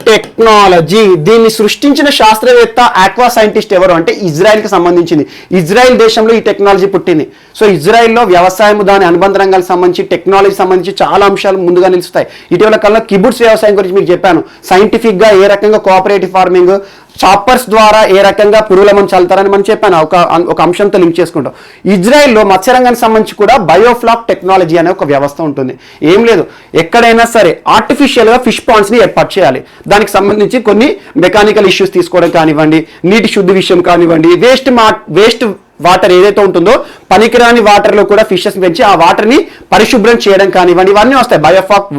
technology. దీన్ని సృష్టించిన శాస్త్రవేత్త ఆక్వా సైంటిస్ట్ ఎవరు అంటే ఇజ్రాయెల్కి సంబంధించింది. ఇజ్రాయెల్ దేశంలో ఈ టెక్నాలజీ పుట్టింది. సో ఇజ్రాయెల్లో వ్యవసాయం, దాని అనుబంధ రంగాలకు సంబంధించి, టెక్నాలజీ సంబంధించి చాలా అంశాలు ముందుగా నిలుస్తాయి. ఇటీవల కాలంలో కిబుట్స్ వ్యవసాయం గురించి మీకు చెప్పాను. సైంటిఫిక్గా ఏ రకంగా కోఆపరేటివ్ ఫార్మింగ్, చాపర్స్ ద్వారా ఏ రకంగా పురుగుల మందు చల్లుతారని మనం చెప్పాను, ఒక అంశంతో లింక్ చేసుకుంటాం. ఇజ్రాయెల్లో మత్స్యరంగానికి సంబంధించి కూడా బయోఫ్లాక్ టెక్నాలజీ అనే ఒక వ్యవస్థ ఉంటుంది. ఏం లేదు, ఎక్కడైనా సరే ఆర్టిఫిషియల్గా ఫిష్ పాండ్స్ని ఏర్పాటు చేయాలి. దానికి సంబంధించి కొన్ని మెకానికల్ ఇష్యూస్ తీసుకోవడం కానివ్వండి, నీటి శుద్ధి విషయం కానివ్వండి, వేస్ట్ వాటర్ ఏదైతే ఉంటుందో పనికిరాని వాటర్లో కూడా ఫిషెస్ పెంచి ఆ వాటర్ని పరిశుభ్రం చేయడం కానివ్వండి, ఇవన్నీ వస్తాయి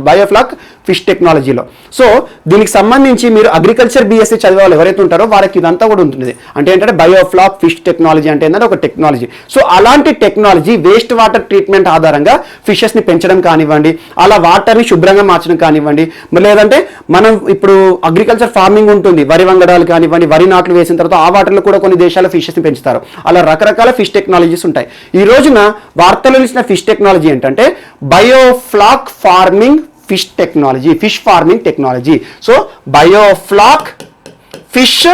బయోఫ్లాక్ ఫిష్ టెక్నాలజీలో. సో దీనికి సంబంధించి మీరు అగ్రికల్చర్ BSc చదివే వాళ్ళు ఎవరైతే ఉంటారో వారికి ఇదంతా కూడా ఉంటుంది. అంటే ఏంటంటే బయోఫ్లాక్ ఫిష్ టెక్నాలజీ అంటే ఏంటంటే ఒక టెక్నాలజీ. సో అలాంటి టెక్నాలజీ వేస్ట్ వాటర్ ట్రీట్మెంట్ ఆధారంగా ఫిషెస్ని పెంచడం కానివ్వండి, అలా వాటర్ని శుభ్రంగా మార్చడం కానివ్వండి, లేదంటే మనం ఇప్పుడు అగ్రికల్చర్ ఫార్మింగ్ ఉంటుంది, వరి వంగడాలు కానివ్వండి, వరి నాట్లు వేసిన తర్వాత ఆ వాటర్లో కూడా కొన్ని దేశాల్లో ఫిషెస్ని పెంచుతారు. అలా రకరకాల ఫిష్ టెక్నాలజీస్ ఉంటాయి. ఈ రోజున వార్తల్లో ఇచ్చిన ఫిష్ టెక్నాలజీ ఏంటంటే biofloc farming fish technology, fish farming technology. So biofloc fish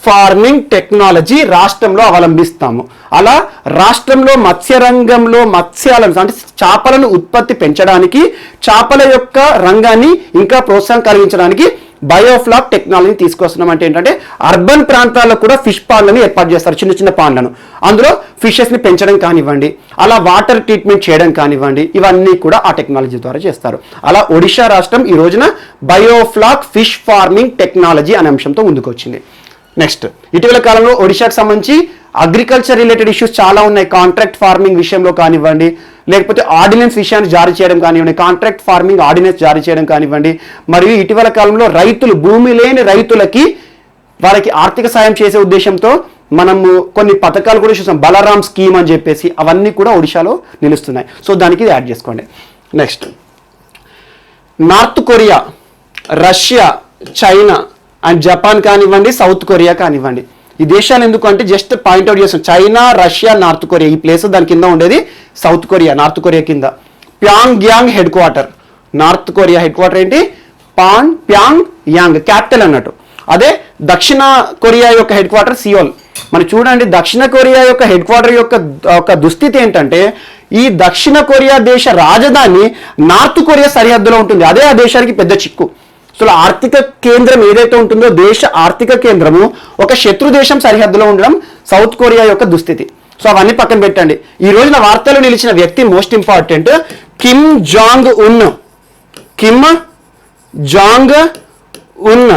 farming technology రాష్ట్రంలో అవలంబిస్తాము. అలా రాష్ట్రంలో మత్స్యరంగంలో మత్స్యాలను అంటే చేపలను ఉత్పత్తి పెంచడానికి, చేపల యొక్క రంగాన్ని ఇంకా ప్రోత్సాహం కలిగించడానికి బయోఫ్లాక్ టెక్నాలజీ తీసుకొస్తున్నాం. అంటే ఏంటంటే అర్బన్ ప్రాంతాల్లో కూడా ఫిష్ పాండ్లను ఏర్పాటు చేస్తారు, చిన్న చిన్న పాండ్లను. అందులో ఫిషెస్ని పెంచడం కానివ్వండి, అలా వాటర్ ట్రీట్మెంట్ చేయడం కానివ్వండి, ఇవన్నీ కూడా ఆ టెక్నాలజీ ద్వారా చేస్తారు. అలా ఒడిషా రాష్ట్రం ఈ రోజున బయోఫ్లాక్ ఫిష్ ఫార్మింగ్ టెక్నాలజీ అనే అంశంతో ముందుకు వచ్చింది. నెక్స్ట్, ఇటీవల కాలంలో ఒడిషాకు సంబంధించి అగ్రికల్చర్ రిలేటెడ్ ఇష్యూస్ చాలా ఉన్నాయి. కాంట్రాక్ట్ ఫార్మింగ్ విషయంలో కానివ్వండి, లేకపోతే ఆర్డినెన్స్ విషయాన్ని జారీ చేయడం కానివ్వండి, కాంట్రాక్ట్ ఫార్మింగ్ ఆర్డినెన్స్ జారీ చేయడం కానివ్వండి, మరియు ఇటీవల కాలంలో భూమి లేని రైతులకి వారికి ఆర్థిక సాయం చేసే ఉద్దేశంతో మనము కొన్ని పథకాలు కూడా చూసాం, బలరాం స్కీమ్ అని చెప్పేసి, అవన్నీ కూడా ఒడిశాలో నిలుస్తున్నాయి. సో దానికి ఇది యాడ్ చేసుకోండి. Next, north Korea, Russia, China and Japan కానివ్వండి, సౌత్ కొరియా కానివ్వండి. ఈ దేశాలు ఎందుకు అంటే జస్ట్ పాయింట్అవుట్ చేస్తాం. చైనా, రష్యా, నార్త్ కొరియా ఈ ప్లేస్ దాని కింద ఉండేది సౌత్ కొరియా, నార్త్ కొరియా కింద. Pyongyang head quarter, north Korea head quarter ఏంటి ప్యాంగ్ యాంగ్, క్యాపిటల్ అన్నట్టు. అదే దక్షిణ కొరియా యొక్క హెడ్ క్వార్టర్ సియోల్. మరి చూడండి దక్షిణ కొరియా యొక్క హెడ్ క్వార్టర్ యొక్క దుస్థితి ఏంటంటే ఈ దక్షిణ కొరియా దేశ రాజధాని నార్త్ కొరియా సరిహద్దులో ఉంటుంది. అదే ఆ దేశానికి పెద్ద చిక్కు. సో ఆర్థిక కేంద్రం ఏదైతే ఉంటుందో దేశ ఆర్థిక కేంద్రము ఒక శత్రు దేశం సరిహద్దులో ఉండడం సౌత్ కొరియా యొక్క దుస్థితి. సో అవన్నీ పక్కన పెట్టండి. ఈ రోజున వార్తలు నిలిచిన వ్యక్తి most important Kim Jong Un. Kim Jong Un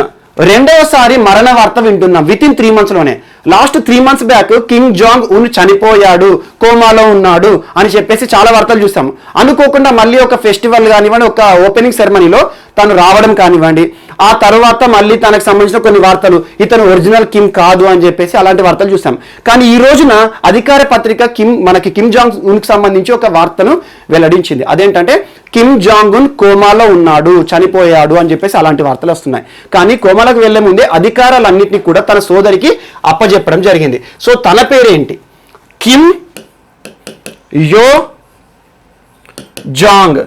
రెండవసారి మరణ వార్త వింటున్నాం విత్ ఇన్ 3 months లోనే. Last 3 months back Kim Jong Un చనిపోయాడు, కోమాలో ఉన్నాడు అని చెప్పేసి చాలా వార్తలు చూసాము. అనుకోకుండా మళ్ళీ ఒక ఫెస్టివల్ కానివ్వండి, ఒక ఓపెనింగ్ సెరమనీలో తను రావడం కానివ్వండి, ఆ తర్వాత మళ్ళీ తనకు సంబంధించిన కొన్ని వార్తలు ఇతను ఒరిజినల్ కిమ్ కాదు అని చెప్పేసి అలాంటి వార్తలు చూసాం. కానీ ఈ రోజున అధికార పత్రిక మనకి కిమ్ జాంగ్ ఉన్కి సంబంధించి ఒక వార్తను వెల్లడించింది. అదేంటంటే కిమ్ జాంగ్ ఉన్ కోమాలో ఉన్నాడు, చనిపోయాడు అని చెప్పేసి అలాంటి వార్తలు వస్తున్నాయి. కానీ కోమాలకు వెళ్లే ముందే అధికారాలన్నింటినీ కూడా తన సోదరికి అప్పజెప్పడం జరిగింది. సో తన పేరేంటి? కిమ్ యో జాంగ్.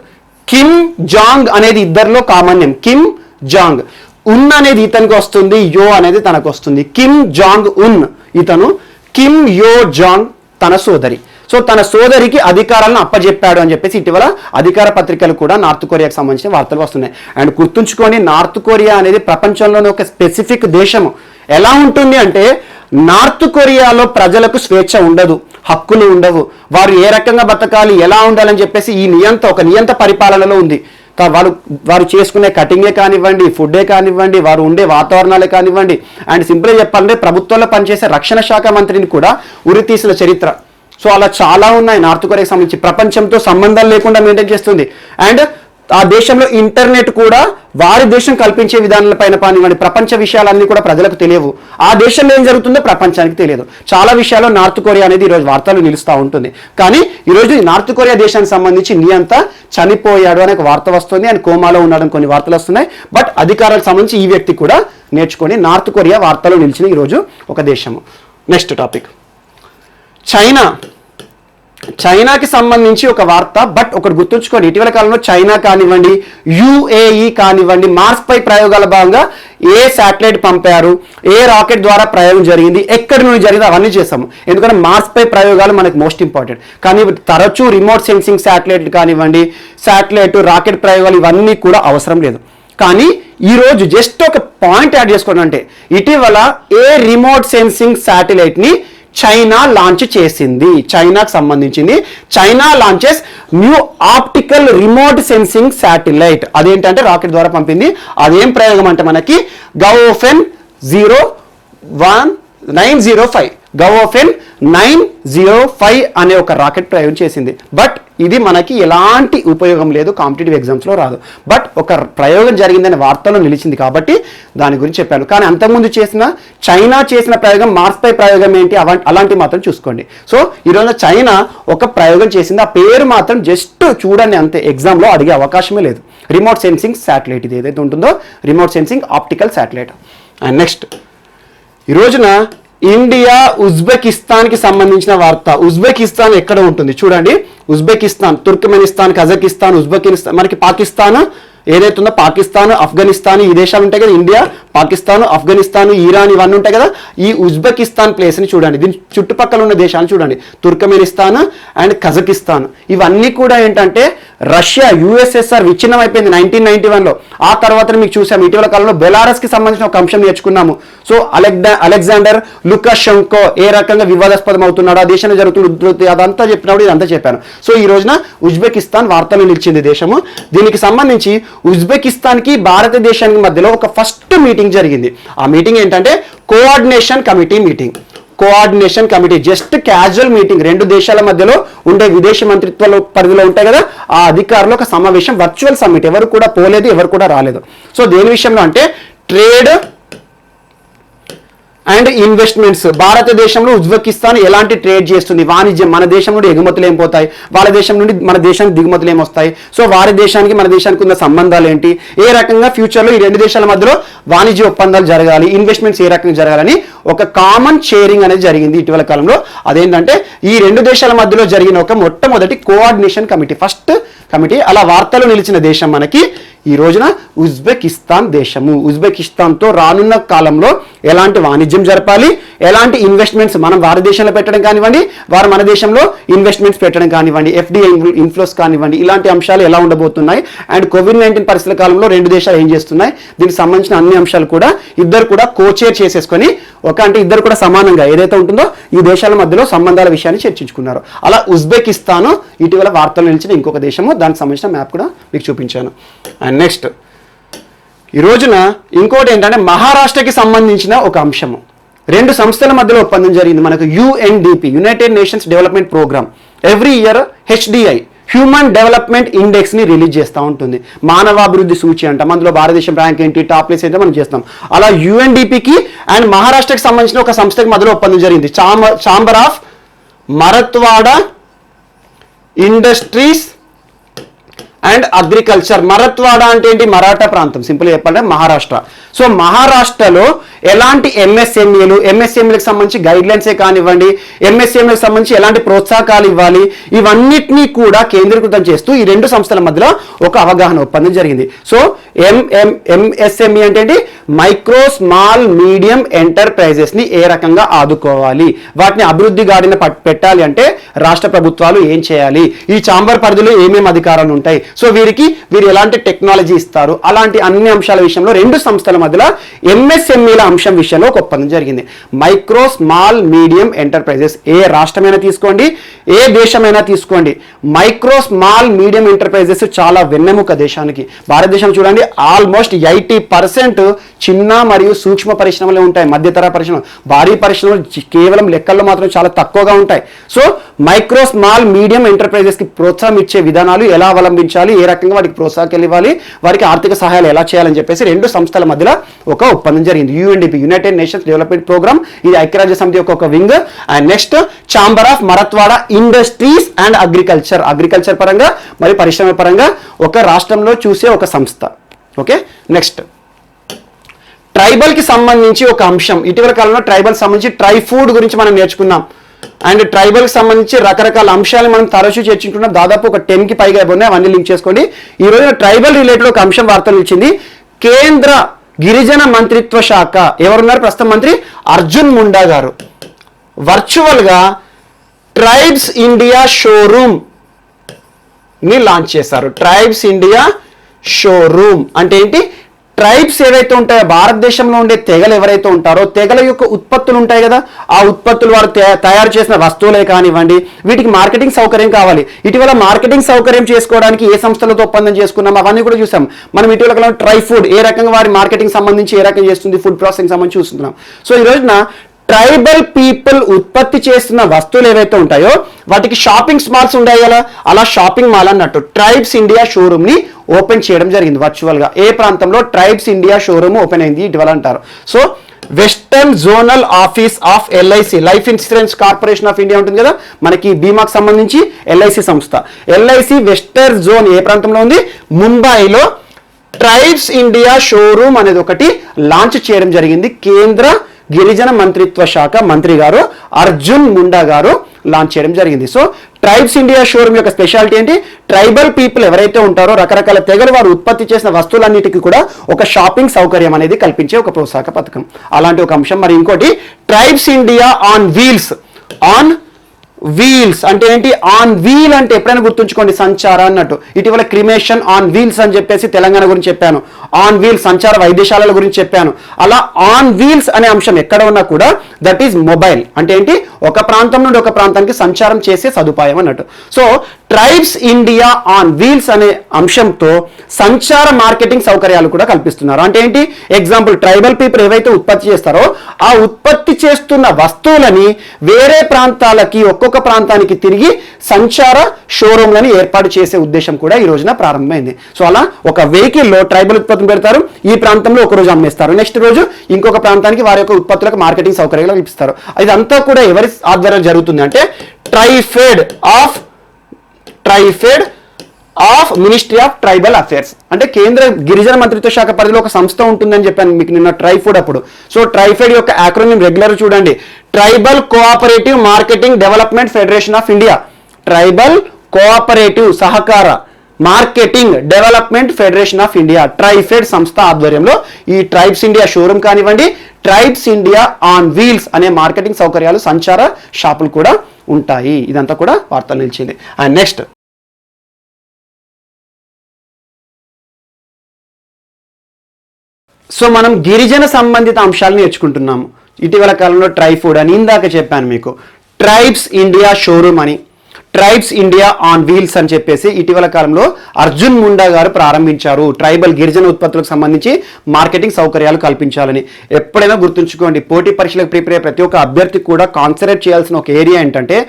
కిమ్ జాంగ్ అనేది ఇద్దరిలో కామన్ నేమ్, కిమ్ జాంగ్. ఉన్ అనేది ఇతనికి వస్తుంది, యో అనేది తనకు వస్తుంది. కిమ్ జాంగ్ ఉన్ ఇతను, కిమ్ యో జాంగ్ తన సోదరి. సో తన సోదరికి అధికారాలను అప్పజెప్పాడు అని చెప్పేసి ఇటీవల అధికార పత్రికలు కూడా నార్త్ కొరియాకి సంబంధించిన వార్తలు వస్తున్నాయి. అండ్ గుర్తుంచుకొని నార్త్ కొరియా అనేది ప్రపంచంలోనే ఒక స్పెసిఫిక్ దేశము. ఎలా ఉంటుంది అంటే నార్త్ కొరియాలో ప్రజలకు స్వేచ్ఛ ఉండదు, హక్కులు ఉండవు, వారు ఏ రకంగా బతకాలి, ఎలా ఉండాలని చెప్పేసి ఈ ఒక నియంత పరిపాలనలో ఉంది. వారు చేసుకునే కటింగే కానివ్వండి, ఫుడ్డే కానివ్వండి, వారు ఉండే వాతావరణాలే కానివ్వండి. అండ్ సింపుల్గా చెప్పాలంటే ప్రభుత్వంలో పనిచేసే రక్షణ శాఖ మంత్రిని కూడా ఉరి తీసిన చరిత్ర. సో అలా చాలా ఉన్నాయి నార్త్ కొరియాకి సంబంధించి. ప్రపంచంతో సంబంధం లేకుండా మెయింటైన్ చేస్తుంది. అండ్ ఆ దేశంలో ఇంటర్నెట్ కూడా వారి దేశం కల్పించే విధానాలపైన కానివ్వండి, ప్రపంచ విషయాలన్నీ కూడా ప్రజలకు తెలియవు. ఆ దేశంలో ఏం జరుగుతుందో ప్రపంచానికి తెలియదు. చాలా విషయాల్లో నార్త్ కొరియా అనేది ఈరోజు వార్తలు నిలుస్తూ ఉంటుంది. కానీ ఈరోజు నార్త్ కొరియా దేశానికి సంబంధించి నియంత చనిపోయాడు అనే ఒక వార్త వస్తుంది, అండ్ కోమాలో ఉన్నాడని కొన్ని వార్తలు వస్తున్నాయి. బట్ అధికారాలకు సంబంధించి ఈ వ్యక్తి కూడా నేర్చుకొని నార్త్ కొరియా వార్తలు నిలిచిన ఈరోజు ఒక దేశము. నెక్స్ట్ టాపిక్ చైనాకి సంబంధించి ఒక వార్త. బట్ ఒకటి గుర్తుంచుకోండి, ఇటీవల కాలంలో చైనా కానివ్వండి, యుఏఈ కానివ్వండి, మార్స్ పై ప్రయోగాల భాగంగా ఏ శాటిలైట్ పంపారు, ఏ రాకెట్ ద్వారా ప్రయోగం జరిగింది, ఎక్కడి నుండి జరిగింది అవన్నీ చేస్తాము. ఎందుకంటే మార్స్ పై ప్రయోగాలు మనకు మోస్ట్ ఇంపార్టెంట్. కానీ తరచూ రిమోట్ సెన్సింగ్ శాటిలైట్ కానివ్వండి, శాటిలైట్ రాకెట్ ప్రయోగాలు ఇవన్నీ కూడా అవసరం లేదు. కానీ ఈరోజు జస్ట్ ఒక పాయింట్ యాడ్ చేసుకోండి. అంటే ఇటీవల ఏ రిమోట్ సెన్సింగ్ శాటిలైట్ని చైనా లాంచ్ చేసింది, చైనాకు సంబంధించింది. China launches new optical remote sensing satellite. అదేంటంటే రాకెట్ ద్వారా పంపింది. అదేం ప్రయోగం అంటే మనకి గవోఫెన్ 905 గవోఫెన్ 905 అనే ఒక రాకెట్ ప్రయోగం చేసింది. బట్ ఇది మనకి ఎలాంటి ఉపయోగం లేదు, కాంపిటేటివ్ ఎగ్జామ్స్లో రాదు. బట్ ఒక ప్రయోగం జరిగిందనే వార్తలో నిలిచింది కాబట్టి దాని గురించి చెప్పాను. కానీ అంతకుముందు చైనా చేసిన ప్రయోగం, మార్స్ పై ప్రయోగం ఏంటి అలాంటివి మాత్రం చూసుకోండి. సో ఈరోజు చైనా ఒక ప్రయోగం చేసింది, ఆ పేరు మాత్రం జస్ట్ చూడండి అంతే, ఎగ్జామ్లో అడిగే అవకాశమే లేదు. రిమోట్ సెన్సింగ్ శాటిలైట్ ఇది ఏదైతే ఉంటుందో remote sensing optical satellite. And next ఈ రోజున ఇండియా ఉజ్బెకిస్తాన్కి సంబంధించిన వార్త. ఉజ్బెకిస్తాన్ ఎక్కడ ఉంటుంది చూడండి. ఉజ్బెకిస్తాన్, తుర్కమెనిస్తాన్, కజకిస్తాన్, ఉజ్బెకిస్తాన్, మనకి పాకిస్తాన్ ఏదైతే ఉందో పాకిస్తాన్, ఆఫ్ఘనిస్తాన్ ఈ దేశాలు ఉంటాయి కదా. ఇండియా, పాకిస్తాన్, ఆఫ్ఘనిస్తాన్, ఇరాన్ ఇవన్నీ ఉంటాయి కదా. ఈ ఉజ్బెకిస్తాన్ ప్లేస్ని చూడండి, దీని చుట్టుపక్కల ఉన్న దేశాలను చూడండి. తుర్కమెనిస్తాన్ అండ్ కజకిస్తాన్ ఇవన్నీ కూడా ఏంటంటే రష్యా, యుఎస్ఎస్ఆర్ విచ్ఛిన్నం అయిపోయింది 1991లో. ఆ తర్వాత మీకు చూసాము ఇటీవల కాలంలో బెలారస్కి సంబంధించిన ఒక అంశం నేర్చుకున్నాము. సో అలెగ్జాండర్ లుకషెంకో ఏ రకంగా వివాదాస్పదం అవుతున్నాడు, ఆ దేశంలో జరుగుతున్న ఉధృతి అదంతా చెప్పినప్పుడు ఇదంతా చెప్పాను. సో ఈ రోజున ఉజ్బెకిస్తాన్ వార్తలు నిలిచింది దేశము. దీనికి సంబంధించి ఉజ్బెకిస్తాన్కి భారతదేశానికి మధ్యలో ఒక ఫస్ట్ మీటింగ్ జరిగింది. ఆ మీటింగ్ ఏంటంటే coordination committee meeting. Coordination committee just casual meeting, రెండు దేశాల మధ్యలో ఉండే విదేశీ మంత్రిత్వాల పరిధిలో ఉంటాయి కదా, ఆ అధికారులు ఒక సమావేశం, వర్చువల్ సమ్మిట్. ఎవరు కూడా పోలేదు, ఎవరు కూడా రాలేదు. సో దేని విషయంలో అంటే అండ్ ఇన్వెస్ట్మెంట్స్. భారతదేశంలో ఉజ్బెకిస్తాన్ ఎలాంటి ట్రేడ్ చేస్తుంది, వాణిజ్యం, మన దేశం నుండి ఎగుమతులు ఏం పోతాయి, వాళ్ళ దేశం నుండి మన దేశానికి దిగుమతులు ఏమొస్తాయి, సో వారి దేశానికి మన దేశానికి ఉన్న సంబంధాలు ఏంటి, ఏ రకంగా ఫ్యూచర్లో ఈ రెండు దేశాల మధ్యలో వాణిజ్య ఒప్పందాలు జరగాలి, ఇన్వెస్ట్మెంట్స్ ఏ రకంగా జరగాలని ఒక కామన్ షేరింగ్ అనేది జరిగింది ఇటీవల కాలంలో. అదేంటంటే ఈ రెండు దేశాల మధ్యలో జరిగిన ఒక మొట్టమొదటి కోఆర్డినేషన్ కమిటీ, ఫస్ట్ కమిటీ. అలా వార్తలు నిలిచిన దేశం మనకి ఈ రోజున ఉజ్బెకిస్తాన్ దేశము. ఉజ్బెకిస్తాన్తో రానున్న కాలంలో ఎలాంటి వాణిజ్యం జరపాలి, ఎలాంటి ఇన్వెస్ట్మెంట్స్ మనం వారి దేశంలో పెట్టడం కానివ్వండి, వారు మన దేశంలో ఇన్వెస్ట్మెంట్స్ పెట్టడం కానివ్వండి, ఎఫ్డిఐ ఇన్ఫ్లోస్ కానివ్వండి, ఇలాంటి అంశాలు ఎలా ఉండబోతున్నాయి, అండ్ కోవిడ్-19 పరిస్థితుల కాలంలో రెండు దేశాలు ఏం చేస్తున్నాయి, దీనికి సంబంధించిన అన్ని అంశాలు కూడా ఇద్దరు కూడా కోచేర్ చేసేసుకొని అంటే ఇద్దరు కూడా సమానంగా ఏదైతే ఉంటుందో ఈ దేశాల మధ్యలో సంబంధాల విషయాన్ని చర్చించుకున్నారు. అలా ఉజ్బెకిస్తాన్ ఇటీవల వార్తలు నిలిచిన ఇంకొక దేశము, దానికి సంబంధించిన మ్యాప్ కూడా మీకు చూపించాను. అండ్ నెక్స్ట్ ఈ రోజున ఇంకోటి ఏంటంటే మహారాష్ట్రకి సంబంధించిన ఒక అంశము. రెండు సంస్థల మధ్యలో ఒప్పందం జరిగింది మనకు. UNDP, United Nations development programme, every year HDI human development index ని రిలీజ్ చేస్తూ ఉంటుంది. మానవాభివృద్ధి సూచి అంటాం, అందులో భారతదేశం ర్యాంక్ ఏంటి, టాప్ ప్లేస్ ఏంటో మనం చేస్తాం. అలా యుఎన్డిపికి అండ్ మహారాష్ట్రకి సంబంధించిన ఒక సంస్థకి మధ్యలో ఒప్పందం జరిగింది. Chamber of Marathwada industries and agriculture. Marathwada అంటే ఏంటి, మరాఠా ప్రాంతం, సింపుల్ చెప్పాలంటే మహారాష్ట్ర. సో మహారాష్ట్రలో ఎలాంటి ఎంఎస్ఎంఈలకు సంబంధించి గైడ్ లైన్సే కానివ్వండి, ఎంఎస్ఎంఈలకు సంబంధించి ఎలాంటి ప్రోత్సాహకాలు ఇవ్వాలి, ఇవన్నిటినీ కూడా కేంద్రీకృతం చేస్తూ ఈ రెండు సంస్థల మధ్యలో ఒక అవగాహన ఒప్పందం జరిగింది. సో ఎంఎస్ఎంఈ అంటే ఏంటి, మైక్రో స్మాల్ మీడియం ఎంటర్ప్రైజెస్ ని ఏ రకంగా ఆదుకోవాలి, వాటిని అభివృద్ధి గాడిన పెట్టాలి అంటే రాష్ట్ర ప్రభుత్వాలు ఏం చేయాలి, ఈ ఛాంబర్ పరిధిలో ఏమేమి అధికారాలు ఉంటాయి, సో వీరు ఎలాంటి టెక్నాలజీ ఇస్తారు, అలాంటి అన్ని అంశాల విషయంలో రెండు సంస్థల మధ్యలో ఎంఎస్ఎంఈల అంశం విషయంలో ఒక ఒప్పందం జరిగింది. మైక్రో స్మాల్ మీడియం ఎంటర్ప్రైజెస్, ఏ రాష్ట్రమైనా తీసుకోండి, ఏ దేశమైనా తీసుకోండి, మైక్రో స్మాల్ మీడియం ఎంటర్ప్రైజెస్ చాలా వెన్నెముక దేశానికి. భారతదేశం చూడండి, ఆల్మోస్ట్ 80% చిన్న మరియు సూక్ష్మ పరిశ్రమలు ఉంటాయి, మధ్యతర పరిశ్రమలు, భారీ పరిశ్రమలు కేవలం లెక్కల్లో మాత్రం చాలా తక్కువగా ఉంటాయి. So micro small medium enterprises కి ప్రోత్సాహం ఇచ్చే విధానాలు ఎలా అవలంబించాలి, ఏ రకంగా వాటికి ప్రోత్సాహకాలు ఇవ్వాలి, వారికి ఆర్థిక సహాయాలు ఎలా చేయాలని చెప్పేసి రెండు సంస్థల మధ్యలో ఒక ఒప్పందం జరిగింది. UNDP, United Nations development programme, ఇది ఐక్యరాజ్య సమితి యొక్క ఒక wing. And next chamber of Marathwada industries and agriculture పరంగా మరియు పరిశ్రమ పరంగా ఒక రాష్ట్రంలో చూసే ఒక సంస్థ. ఓకే, నెక్స్ట్ ట్రైబల్ కి సంబంధించి ఒక అంశం. ఇటీవల కాలంలో ట్రైబల్ సంబంధించి ట్రై ఫుడ్ గురించి మనం నేర్చుకున్నాం. అండ్ ట్రైబల్ కి సంబంధించి రకరకాల అంశాలు మనం తరచూ చర్చించుకుంటున్నాం. దాదాపు ఒక 10కి పైగా ఉన్నాయి, అవన్నీ లింక్ చేసుకోండి. ఈ రోజున ట్రైబల్ రిలేటెడ్ ఒక అంశం వార్తలు ఇచ్చింది. కేంద్ర గిరిజన మంత్రిత్వ శాఖ ఎవరున్నారు ప్రస్తుతం మంత్రి, అర్జున్ ముండా గారు వర్చువల్ గా ట్రైబ్స్ ఇండియా షోరూమ్ ని లాంచ్ చేశారు. ట్రైబ్స్ ఇండియా షోరూమ్ అంటే ఏంటి, ట్రైబ్స్ ఏవైతే ఉంటాయో భారతదేశంలో ఉండే తెగలు ఎవరైతే ఉంటారో తెగల యొక్క ఉత్పత్తులు ఉంటాయి కదా, ఆ ఉత్పత్తులు వారు తయారు చేసిన వస్తువులే కానివ్వండి, వీటికి మార్కెటింగ్ సౌకర్యం కావాలి. ఇటీవల మార్కెటింగ్ సౌకర్యం చేసుకోవడానికి ఏ సంస్థలతో ఒప్పందం చేసుకున్నాం అవన్నీ కూడా చూసాం మనం. ఇటీవల కాలంలో ట్రై ఫుడ్ ఏ రకంగా వారి మార్కెటింగ్ సంబంధించి ఏ రకంగా చేస్తుంది, ఫుడ్ ప్రాసెసింగ్ సంబంధించి చూస్తున్నాం. సో ఈ రోజున ట్రైబల్ పీపుల్ ఉత్పత్తి చేస్తున్న వస్తువులు ఏవైతే ఉంటాయో వాటికి షాపింగ్ మాల్స్ ఉంటాయి కదా, అలా షాపింగ్ మాల్ అన్నట్టు ట్రైబ్స్ ఇండియా షోరూమ్ ని ఓపెన్ చేయడం జరిగింది వర్చువల్ గా. ఏ ప్రాంతంలో, ట్రైబ్స్ ఇండియా షోరూమ్ ఓపెన్ అయింది ఇటీవల అంటారు. So western zonal office of LIC, life insurance corporation of India ఉంటుంది కదా మనకి, బీమాకు సంబంధించి ఎల్ఐసి సంస్థ. ఎల్ఐసి వెస్టర్న్ జోన్ ఏ ప్రాంతంలో ఉంది, ముంబైలో ట్రైబ్స్ ఇండియా షోరూమ్ అనేది ఒకటి లాంచ్ చేయడం జరిగింది. కేంద్ర గిరిజన మంత్రిత్వ శాఖ మంత్రి గారు అర్జున్ ముండా గారు లాంచ్ చేయడం జరిగింది. సో ట్రైబ్స్ ఇండియా షోరూమ్ యొక్క స్పెషాలిటీ ఏంటి, ట్రైబల్ పీపుల్ ఎవరైతే ఉంటారో రకరకాల తెగలు వారు ఉత్పత్తి చేసిన వస్తువులన్నిటికీ కూడా ఒక షాపింగ్ సౌకర్యం అనేది కల్పించే ఒక ప్రోత్సాహక పథకం, అలాంటి ఒక అంశం. మరి ఇంకోటి tribes India on wheels. On wheels అంటే ఏంటి, ఆన్ వీల్ అంటే ఎప్పుడైనా గుర్తుంచుకోండి సంచార అన్నట్టు. ఇటీవల క్రిమేషన్ ఆన్ వీల్స్ అని చెప్పేసి తెలంగాణ గురించి చెప్పాను, ఆన్ వీల్స్ సంచార వైద్యశాలల గురించి చెప్పాను. అలా ఆన్ వీల్స్ అనే అంశం ఎక్కడ ఉన్నా కూడా దట్ ఈజ్ మొబైల్ అంటే ఏంటి, ఒక ప్రాంతం నుండి ఒక ప్రాంతానికి సంచారం చేసే సదుపాయం అన్నట్టు. So tribes India on wheels అనే అంశంతో సంచార మార్కెటింగ్ సౌకర్యాలు కూడా కల్పిస్తున్నారు. అంటే ఏంటి, ఎగ్జాంపుల్ ట్రైబల్ పీపుల్ ఏవైతే ఉత్పత్తి చేస్తారో ఆ ఉత్పత్తి చేస్తున్న వస్తువులని వేరే ప్రాంతాలకి ఒక్కొక్క ఇంకొక ప్రాంతానికి తిరిగి సంచార షోరూమ్లను ఏర్పాటు చేసే ఉద్దేశం కూడా ఈ రోజున ప్రారంభమైంది. సో అలా ఒక వెహికల్లో ట్రైబల్ ఉత్పత్తులు పెడతారు, ఈ ప్రాంతంలో ఒక రోజు అమ్మేస్తారు, నెక్స్ట్ రోజు ఇంకొక ప్రాంతానికి వారి యొక్క ఉత్పత్తులకు మార్కెటింగ్ సౌకర్యాలు కల్పిస్తారు. ఇదంతా కూడా ఎవరి ఆధ్వర్యంలో జరుగుతుంది అంటే TRIFED of ministry of tribal affairs, అంటే కేంద్ర గిరిజన మంత్రిత్వ శాఖ పరిధిలో ఒక సంస్థ ఉంటుందని చెప్పాను మీకు నిన్న ట్రైఫుడ్ అప్పుడు. సో ట్రైఫెడ్ యొక్క యాక్రోనిమ్ రెగ్యులర్ చూడండి, tribal cooperative marketing development federation of India. Tribal cooperative సహకార marketing development federation of India, TRIFED సంస్థ ఆధ్వర్యంలో ఈ ట్రైబ్స్ ఇండియా షోరూమ్ కానివ్వండి, ట్రైబ్స్ ఇండియా ఆన్ వీల్స్ అనే మార్కెటింగ్ సౌకర్యాలు సంచార షాపులు కూడా ఉంటాయి. ఇదంతా కూడా వార్తలు నిలిచింది. అండ్ నెక్స్ట్ సో మనం గిరిజన సంబంధిత అంశాలను నేర్చుకుంటున్నాము. ఇటీవల కాలంలో ట్రైఫుడ్ అని ఇందాక చెప్పాను మీకు, ట్రైబ్స్ ఇండియా షోరూమ్ అని, ట్రైబ్స్ ఇండియా ఆన్ వీల్స్ అని చెప్పేసి ఇటీవల కాలంలో అర్జున్ ముండా గారు ప్రారంభించారు. ట్రైబల్ గిరిజన ఉత్పత్తులకు సంబంధించి మార్కెటింగ్ సౌకర్యాలు కల్పించాలని. ఎప్పుడైనా గుర్తుంచుకోండి, పోటీ పరీక్షలకు ప్రిపేర్ అయ్యే ప్రతి ఒక్క అభ్యర్థి కూడా కాన్సన్ట్రేట్ చేయాల్సిన ఒక ఏరియా ఏంటంటే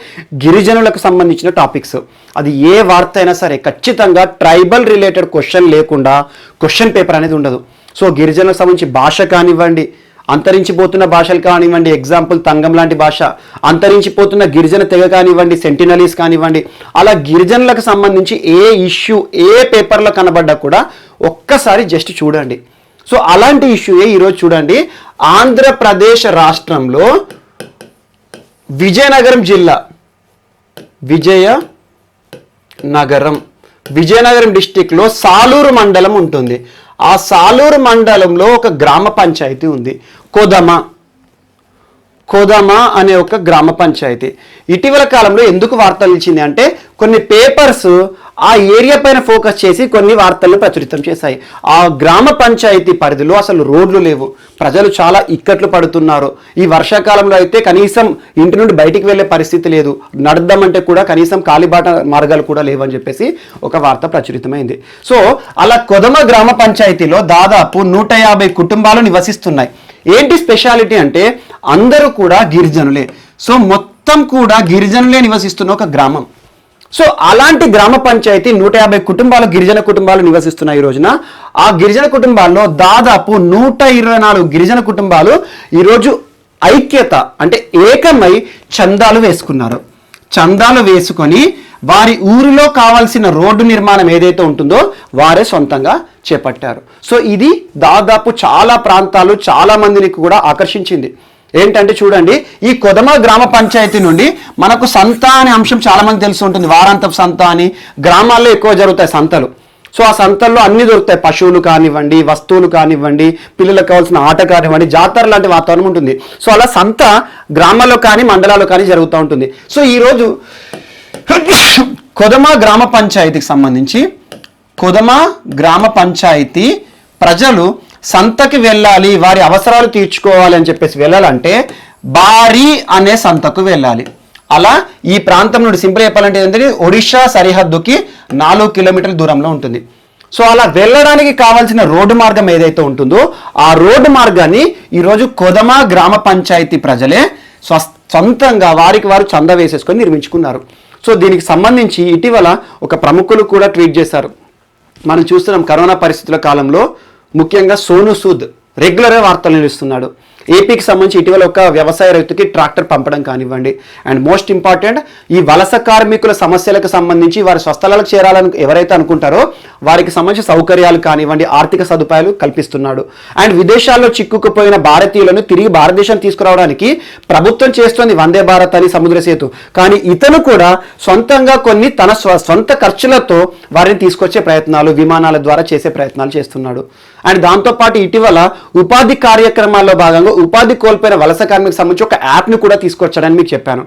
గిరిజనులకు సంబంధించిన టాపిక్స్. అది ఏ వార్త అయినా సరే ఖచ్చితంగా ట్రైబల్ రిలేటెడ్ క్వశ్చన్ లేకుండా క్వశ్చన్ పేపర్ అనేది ఉండదు. సో గిరిజనులకు సంబంధించి భాష కానివ్వండి, అంతరించిపోతున్న భాషలు కానివ్వండి, ఎగ్జాంపుల్ తంగం లాంటి భాష, అంతరించిపోతున్న గిరిజన తెగ కానివ్వండి, సెంటినలీస్ కానివ్వండి, అలా గిరిజనులకు సంబంధించి ఏ ఇష్యూ ఏ పేపర్లో కనబడ్డా కూడా ఒక్కసారి జస్ట్ చూడండి. సో అలాంటి ఇష్యూయే ఈరోజు చూడండి, ఆంధ్రప్రదేశ్ రాష్ట్రంలో విజయనగరం జిల్లా, విజయనగరం డిస్టిక్లో సాలూరు మండలం ఉంటుంది. ఆ సాలూరు మండలంలో ఒక గ్రామ పంచాయతీ ఉంది, కొదమ అనే ఒక గ్రామ పంచాయతీ. ఇటీవల కాలంలో ఎందుకు వార్తలు ఇచ్చింది అంటే కొన్ని పేపర్స్ ఆ ఏరియా పైన ఫోకస్ చేసి కొన్ని వార్తలను ప్రచురితం చేశాయి. ఆ గ్రామ పంచాయతీ పరిధిలో అసలు రోడ్లు లేవు, ప్రజలు చాలా ఇక్కట్లు పడుతున్నారు. ఈ వర్షాకాలంలో అయితే కనీసం ఇంటి నుండి బయటికి వెళ్ళే పరిస్థితి లేదు, నడద్దామంటే కూడా కనీసం కాలిబాట మార్గాలు కూడా లేవని చెప్పేసి ఒక వార్త ప్రచురితమైంది. సో అలా కొదమ గ్రామ పంచాయతీలో దాదాపు 150 కుటుంబాలు నివసిస్తున్నాయి. ఏంటి స్పెషాలిటీ అంటే అందరూ కూడా గిరిజనులే. సో మొత్తం కూడా గిరిజనులే నివసిస్తున్న ఒక గ్రామం. సో అలాంటి గ్రామ పంచాయతీ 150 కుటుంబాలు గిరిజన కుటుంబాలు నివసిస్తున్నాయి ఈ రోజున. ఆ గిరిజన కుటుంబాల్లో దాదాపు 124 గిరిజన కుటుంబాలు ఈరోజు ఐక్యత అంటే ఏకమై చందాలు వేసుకున్నారు. చందాలు వేసుకొని వారి ఊరిలో కావాల్సిన రోడ్డు నిర్మాణం ఏదైతే ఉంటుందో వారే సొంతంగా చేపట్టారు. సో ఇది దాదాపు చాలా ప్రాంతాలు చాలా మందిని కూడా ఆకర్షించింది. ఏంటంటే చూడండి, ఈ కొదమ గ్రామ పంచాయతీ నుండి మనకు సంత అనే అంశం చాలా మంది తెలిసి ఉంటుంది. వారాంతపు సంత అని గ్రామాల్లో ఎక్కువ జరుగుతాయి సంతలు. సో ఆ సంతల్లో అన్ని దొరుకుతాయి, పశువులు కానివ్వండి, వస్తువులు కానివ్వండి, పిల్లలకు కావాల్సిన ఆట కానివ్వండి, జాతర లాంటి వాతావరణం ఉంటుంది. సో అలా సంత గ్రామాల్లో కానీ మండలాల్లో కానీ జరుగుతూ ఉంటుంది. సో ఈరోజు కొదమ గ్రామ పంచాయతీకి సంబంధించి కొదమ గ్రామ పంచాయతీ ప్రజలు సంతకి వెళ్ళాలి, వారి అవసరాలు తీర్చుకోవాలి అని చెప్పేసి వెళ్ళాలంటే బారీ అనే సంతకు వెళ్ళాలి. అలా ఈ ప్రాంతం నుండి సింపుల్ చెప్పాలంటే ఏంటంటే ఒడిషా సరిహద్దుకి 4 కిలోమీటర్ల దూరంలో ఉంటుంది. సో అలా వెళ్ళడానికి కావాల్సిన రోడ్డు మార్గం ఏదైతే ఉంటుందో ఆ రోడ్డు మార్గాన్ని ఈరోజు కొదమ గ్రామ పంచాయతీ ప్రజలే సొంతంగా వారికి వారు చందా వేసేసుకొని నిర్మించుకున్నారు. సో దీనికి సంబంధించి ఇటీవల ఒక ప్రముఖులు కూడా ట్వీట్ చేశారు. మనం చూస్తున్నాం కరోనా పరిస్థితుల కాలంలో ముఖ్యంగా సోను సూద్ రెగ్యులర్గా వార్తలు నిలుస్తున్నాడు. ఏపీకి సంబంధించి ఇటీవల ఒక వ్యవసాయ రైతుకి ట్రాక్టర్ పంపడం కానివ్వండి, అండ్ మోస్ట్ ఇంపార్టెంట్ ఈ వలస కార్మికుల సమస్యలకు సంబంధించి వారి స్వస్థలాలకు చేరాలని ఎవరైతే అనుకుంటారో వారికి సంబంధించి సౌకర్యాలు కానివ్వండి, ఆర్థిక సదుపాయాలు కల్పిస్తున్నాడు. అండ్ విదేశాల్లో చిక్కుకుపోయిన భారతీయులను తిరిగి భారతదేశం తీసుకురావడానికి ప్రభుత్వం చేస్తుంది వందే భారత్ అని సముద్ర సేతు. కానీ ఇతను కూడా సొంతంగా కొన్ని తన సొంత ఖర్చులతో వారిని తీసుకొచ్చే ప్రయత్నాలు విమానాల ద్వారా చేసే ప్రయత్నాలు చేస్తున్నాడు. అండ్ దాంతోపాటు ఇటీవల ఉపాధి కార్యక్రమాల్లో భాగంగా ఉపాధి కోల్పోయిన వలస కార్మికులకు సంబంధించి ఒక యాప్ని కూడా తీసుకొచ్చాడని మీకు చెప్పాను.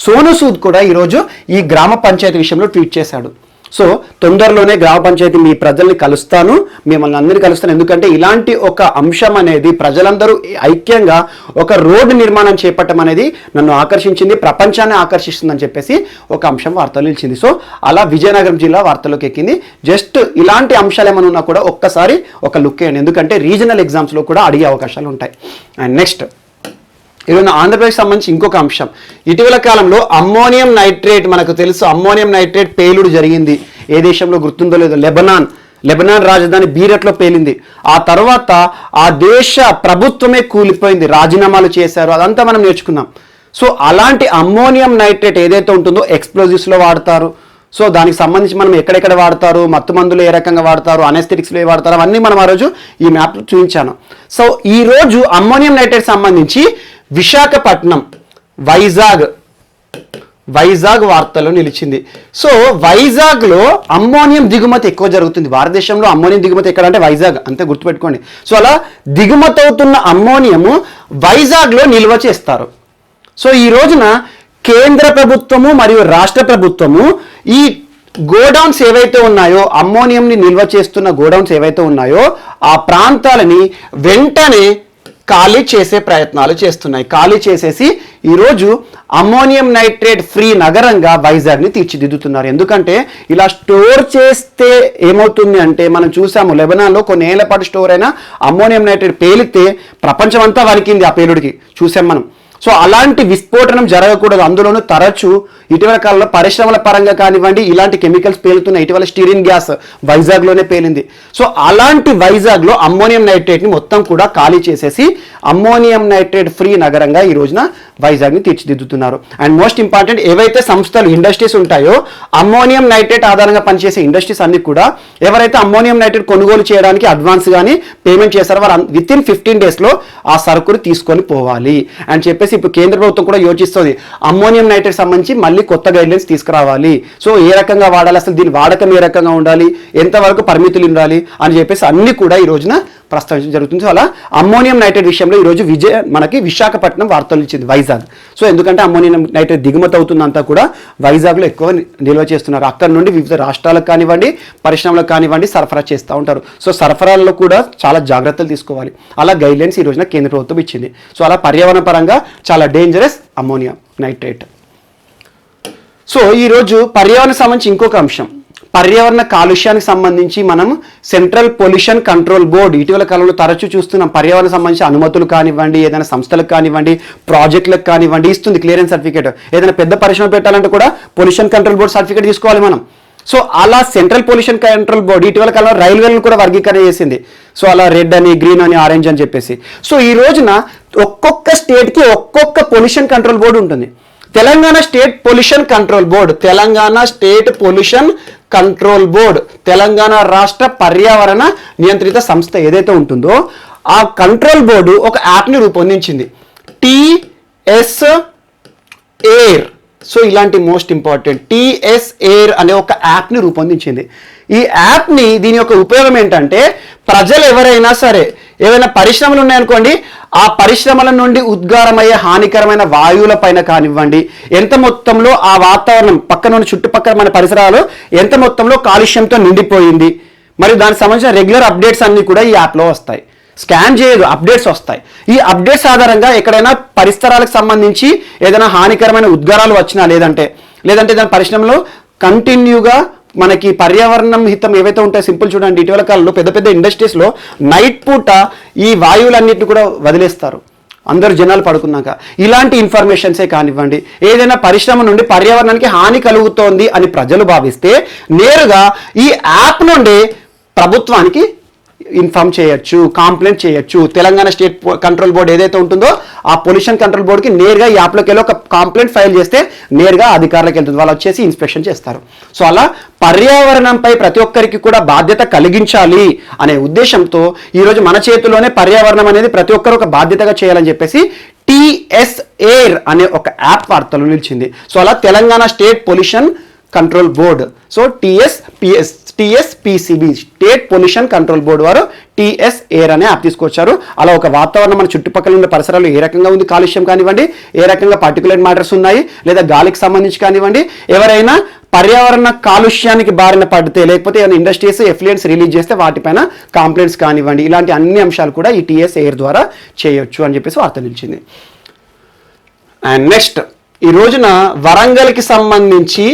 సోను సూద్ కూడా ఈరోజు ఈ గ్రామ పంచాయతీ విషయంలో ట్వీట్ చేశాడు. సో తొందరలోనే గ్రామ పంచాయతీ మీ ప్రజల్ని కలుస్తాను, మిమ్మల్ని అందరినీ కలుస్తాను. ఎందుకంటే ఇలాంటి ఒక అంశం అనేది ప్రజలందరూ ఐక్యంగా ఒక రోడ్డు నిర్మాణం చేపట్టడం అనేది నన్ను ఆకర్షించింది, ప్రపంచాన్ని ఆకర్షిస్తుందని చెప్పేసి ఒక అంశం వార్తలు నిలిచింది. సో అలా విజయనగరం జిల్లా వార్తల్లోకి ఎక్కింది. జస్ట్ ఇలాంటి అంశాలు ఏమైనా ఉన్నా కూడా ఒక్కసారి ఒక లుక్ వేయండి, ఎందుకంటే రీజనల్ ఎగ్జామ్స్లో కూడా అడిగే అవకాశాలు ఉంటాయి. అండ్ నెక్స్ట్ ఈరోజు ఆంధ్రప్రదేశ్ సంబంధించి ఇంకొక అంశం, ఇటీవల కాలంలో అమ్మోనియం నైట్రేట్, మనకు తెలుసు అమ్మోనియం నైట్రేట్ పేలుడు జరిగింది. ఏ దేశంలో గుర్తుందో లేదో, లెబనాన్ రాజధాని బీరట్లో పేలింది. ఆ తర్వాత ఆ దేశ ప్రభుత్వమే కూలిపోయింది, రాజీనామాలు చేశారు, అదంతా మనం నేర్చుకున్నాం. సో అలాంటి అమ్మోనియం నైట్రేట్ ఏదైతే ఉంటుందో ఎక్స్ప్లోజివ్స్లో వాడతారు. సో దానికి సంబంధించి మనం ఎక్కడెక్కడ వాడతారు, మత్తు మందులు ఏ రకంగా వాడతారు, అనెస్థెటిక్స్లో ఏ వాడతారు, అవన్నీ మనం ఆ రోజు ఈ మ్యాప్ చూపించాను. సో ఈ రోజు అమ్మోనియం నైట్రేట్ సంబంధించి విశాఖపట్నం, వైజాగ్ వార్తల్లో నిలిచింది. సో వైజాగ్లో అమ్మోనియం దిగుమతి ఎక్కువ జరుగుతుంది. భారతదేశంలో అమ్మోనియం దిగుమతి ఎక్కడ అంటే వైజాగ్, అంతే గుర్తుపెట్టుకోండి. సో అలా దిగుమతి అవుతున్న అమ్మోనియము వైజాగ్లో నిల్వ చేస్తారు. సో ఈ రోజున కేంద్ర ప్రభుత్వము మరియు రాష్ట్ర ప్రభుత్వము ఈ గోడౌన్స్ ఏవైతే ఉన్నాయో, అమ్మోనియంని నిల్వ చేస్తున్న గోడౌన్స్ ఏవైతే ఉన్నాయో ఆ ప్రాంతాలని వెంటనే ఖాళీ చేసే ప్రయత్నాలు చేస్తున్నాయి. ఖాళీ చేసేసి ఈరోజు అమ్మోనియం నైట్రేట్ ఫ్రీ నగరంగా వైజాగ్ని తీర్చిదిద్దుతున్నారు. ఎందుకంటే ఇలా స్టోర్ చేస్తే ఏమవుతుంది అంటే, మనం చూసాము లెబనాన్లో కొన్ని ఏళ్ల పాటు స్టోర్ అయిన అమ్మోనియం నైట్రేట్ పేలితే ప్రపంచం అంతా వణికింది ఆ పేలుడికి, చూసాం మనం. సో అలాంటి విస్ఫోటనం జరగకూడదు. అందులోనూ తరచూ ఇటీవల కాలంలో పరిశ్రమల పరంగా కానివ్వండి ఇలాంటి కెమికల్స్ పేలుతున్నాయి. ఇటీవల స్టీరిన్ గ్యాస్ వైజాగ్లోనే పేలింది. సో అలాంటి వైజాగ్లో అమ్మోనియం నైట్రేట్ని మొత్తం కూడా ఖాళీ చేసేసి అమ్మోనియం నైట్రేట్ ఫ్రీ నగరంగా ఈ రోజున వైజాగ్ని తీర్చిదిద్దుతున్నారు. అండ్ మోస్ట్ ఇంపార్టెంట్, ఏవైతే సంస్థలు ఇండస్ట్రీస్ ఉంటాయో అమ్మోనియం నైట్రేట్ ఆధారంగా పనిచేసే ఇండస్ట్రీస్ అన్ని కూడా ఎవరైతే అమ్మోనియం నైట్రేట్ కొనుగోలు చేయడానికి అడ్వాన్స్ కానీ పేమెంట్ చేస్తారో వారు విత్ ఇన్ 15 డేస్లో ఆ సరుకును తీసుకొని పోవాలి అని చెప్పేసి ఇప్పుడు కేంద్ర ప్రభుత్వం కూడా యోచిస్తుంది. అమ్మోనియం నైట్రేట్ సంబంధించి మళ్ళీ కొత్త గైడ్లైన్స్ తీసుకురావాలి. సో ఏ రకంగా వాడాలి, అసలు దీని వాడకం ఏ రకంగా ఉండాలి, ఎంతవరకు పరిమితులు ఉండాలి అని చెప్పేసి అన్ని కూడా ఈ రోజున ప్రస్తావించడం జరుగుతుంది. సో అలా అమ్మోనియం నైట్రేట్ విషయంలో ఈరోజు మనకి విశాఖపట్నం వార్తలు ఇచ్చింది వైజాగ్. సో ఎందుకంటే అమ్మోనియం నైట్రేట్ దిగుమతి అవుతుందంతా కూడా వైజాగ్లో ఎక్కువ నిల్వ చేస్తున్నారు. అక్కడ నుండి వివిధ రాష్ట్రాలకు కానివ్వండి పరిశ్రమలకు కానివ్వండి సరఫరా చేస్తూ ఉంటారు. సో సరఫరాల్లో కూడా చాలా జాగ్రత్తలు తీసుకోవాలి. అలా గైడ్లైన్స్ ఈ రోజున కేంద్ర ప్రభుత్వం ఇచ్చింది. సో అలా పర్యావరణ పరంగా చాలా డేంజరస్ అమ్మోనియం నైట్రేట్. సో ఈరోజు పర్యావరణ సంబంధించి ఇంకొక అంశం, పర్యావరణ కాలుష్యానికి సంబంధించి మనం సెంట్రల్ పొల్యూషన్ కంట్రోల్ బోర్డు ఇటీవల కాలంలో తరచూ చూస్తున్నాం. పర్యావరణ సంబంధించి అనుమతులు కానివ్వండి, ఏదైనా సంస్థలకు కానివ్వండి, ప్రాజెక్టులకు కానివ్వండి ఇస్తుంది క్లియరెన్స్ సర్టిఫికేట్. ఏదైనా పెద్ద పరిశ్రమ పెట్టాలంటే కూడా పొల్యూషన్ కంట్రోల్ బోర్డు సర్టిఫికేట్ తీసుకోవాలి మనం. సో అలా సెంట్రల్ పొల్యూషన్ కంట్రోల్ బోర్డు ఇటీవల కాలంలో రైల్వేలను కూడా వర్గీకరణ చేసింది. సో అలా రెడ్ అని, గ్రీన్ అని, ఆరెంజ్ అని చెప్పేసి. సో ఈ రోజున ఒక్కొక్క స్టేట్కి ఒక్కొక్క పొల్యూషన్ కంట్రోల్ బోర్డు ఉంటుంది. Telangana state pollution control board, Telangana state pollution control board, Telangana రాష్ట్ర పర్యావరణ నియంత్రిత సంస్థ ఏదైతే ఉంటుందో ఆ కంట్రోల్ బోర్డు ఒక యాప్ని రూపొందించింది, టీఎస్ ఎయిర్. సో ఇలాంటి మోస్ట్ ఇంపార్టెంట్ టీఎస్ ఎయిర్ అనే ఒక యాప్ని రూపొందించింది. ఈ యాప్ని దీని యొక్క ఉపయోగం ఏంటంటే, ప్రజలు ఎవరైనా సరే ఏవైనా పరిశ్రమలు ఉన్నాయనుకోండి, ఆ పరిశ్రమల నుండి ఉద్గారమయ్యే హానికరమైన వాయువుల పైన కానివ్వండి, ఎంత మొత్తంలో ఆ వాతావరణం పక్కన ఉన్న చుట్టుపక్కల మన పరిసరాలు ఎంత మొత్తంలో కాలుష్యంతో నిండిపోయింది, మరియు దానికి సంబంధించిన రెగ్యులర్ అప్డేట్స్ అన్ని కూడా ఈ యాప్లో వస్తాయి. స్కాన్ చేయదు, అప్డేట్స్ వస్తాయి. ఈ అప్డేట్స్ ఆధారంగా ఎక్కడైనా పరిసరాలకు సంబంధించి ఏదైనా హానికరమైన ఉద్గారాలు వచ్చినా లేదంటే దాని పరిశ్రమలో కంటిన్యూగా మనకి పర్యావరణం హితం ఏవైతే ఉంటాయో, సింపుల్ చూడండి, ఇటీవల కాలంలో పెద్ద పెద్ద ఇండస్ట్రీస్లో నైట్ పూట ఈ వాయువులన్నింటినీ కూడా వదిలేస్తారు అందరు జనాలు పడుకున్నాక. ఇలాంటి ఇన్ఫర్మేషన్సే కానివ్వండి, ఏదైనా పరిశ్రమ నుండి పర్యావరణానికి హాని కలుగుతోంది అని ప్రజలు భావిస్తే నేరుగా ఈ యాప్ నుండి ప్రభుత్వానికి ఇన్ఫార్మ్ చేయొచ్చు, కాంప్లైంట్ చేయొచ్చు. తెలంగాణ స్టేట్ కంట్రోల్ బోర్డు ఏదైతే ఉంటుందో ఆ పొల్యూషన్ కంట్రోల్ బోర్డుకి నేరుగా ఈ యాప్లోకి వెళ్ళి ఒక కాంప్లైంట్ ఫైల్ చేస్తే నేరుగా అధికారులకు వెళ్తుంది, వాళ్ళు వచ్చేసి ఇన్స్పెక్షన్ చేస్తారు. సో అలా పర్యావరణంపై ప్రతి ఒక్కరికి కూడా బాధ్యత కలిగించాలి అనే ఉద్దేశంతో ఈరోజు మన చేతుల్లోనే పర్యావరణం అనేది ప్రతి ఒక్కరు ఒక బాధ్యతగా చేయాలని చెప్పేసి టీఎస్ ఎయిర్ అనే ఒక యాప్ వార్తలు నిలిచింది. సో అలా Telangana state pollution control board, so TSPCB state pollution control board వారు టీఎస్ ఎయిర్ అనే యాప్ తీసుకొచ్చారు. అలా ఒక వాతావరణం మన చుట్టుపక్కల ఉన్న పరిసరాలు ఏ రకంగా ఉంది, కాలుష్యం కానివ్వండి, ఏ రకంగా పర్టికులర్ మ్యాటర్స్ ఉన్నాయి, లేదా గాలికి సంబంధించి కానివ్వండి, ఎవరైనా పర్యావరణ కాలుష్యానికి బారిన పడితే, లేకపోతే ఏమైనా ఇండస్ట్రీస్ ఎఫ్లుయెంట్స్ రిలీజ్ చేస్తే వాటిపైన కంప్లైంట్స్ కానివ్వండి, ఇలాంటి అన్ని అంశాలు కూడా ఈ టీఎస్ ఎయిర్ ద్వారా చేయొచ్చు అని చెప్పేసి వార్త నిలిచింది. అండ్ నెక్స్ట్ ఈ రోజున వరంగల్కి సంబంధించి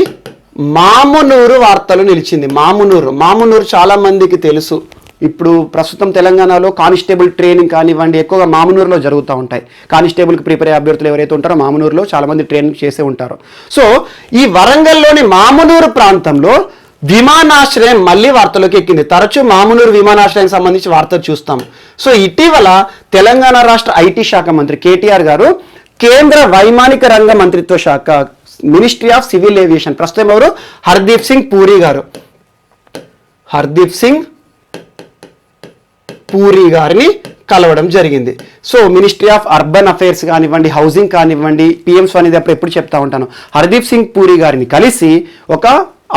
మామునూరు వార్తలు నిలిచింది. మామునూరు చాలా మందికి తెలుసు. ఇప్పుడు ప్రస్తుతం తెలంగాణలో కానిస్టేబుల్ ట్రైనింగ్ కానివ్వండి ఎక్కువగా మామునూరులో జరుగుతూ ఉంటాయి. కానిస్టేబుల్కి ప్రిపేర్ అయ్యే అభ్యర్థులు ఎవరైతే ఉంటారో మామునూరులో చాలామంది ట్రైనింగ్ చేసే ఉంటారు. సో ఈ వరంగల్లోని మామునూరు ప్రాంతంలో విమానాశ్రయం మళ్ళీ వార్తలోకి ఎక్కింది. తరచూ మామునూరు విమానాశ్రయానికి సంబంధించి వార్తలు చూస్తాం. సో ఇటీవల తెలంగాణ రాష్ట్ర ఐటీ శాఖ మంత్రి కేటీఆర్ గారు కేంద్ర వైమానిక రంగ మంత్రిత్వ శాఖ మినిస్ట్రీ ఆఫ్ సివిల్ ఏవియేషన్ ప్రస్తుతం ఎవరు హర్దీప్ సింగ్ పూరి గారిని కలవడం జరిగింది. So ministry of urban affairs కానివ్వండి, హౌసింగ్ కానివ్వండి, పిఎంస్ అనేది ఎప్పుడు చెప్తా ఉంటాను, హర్దీప్ సింగ్ పూరి గారిని కలిసి ఒక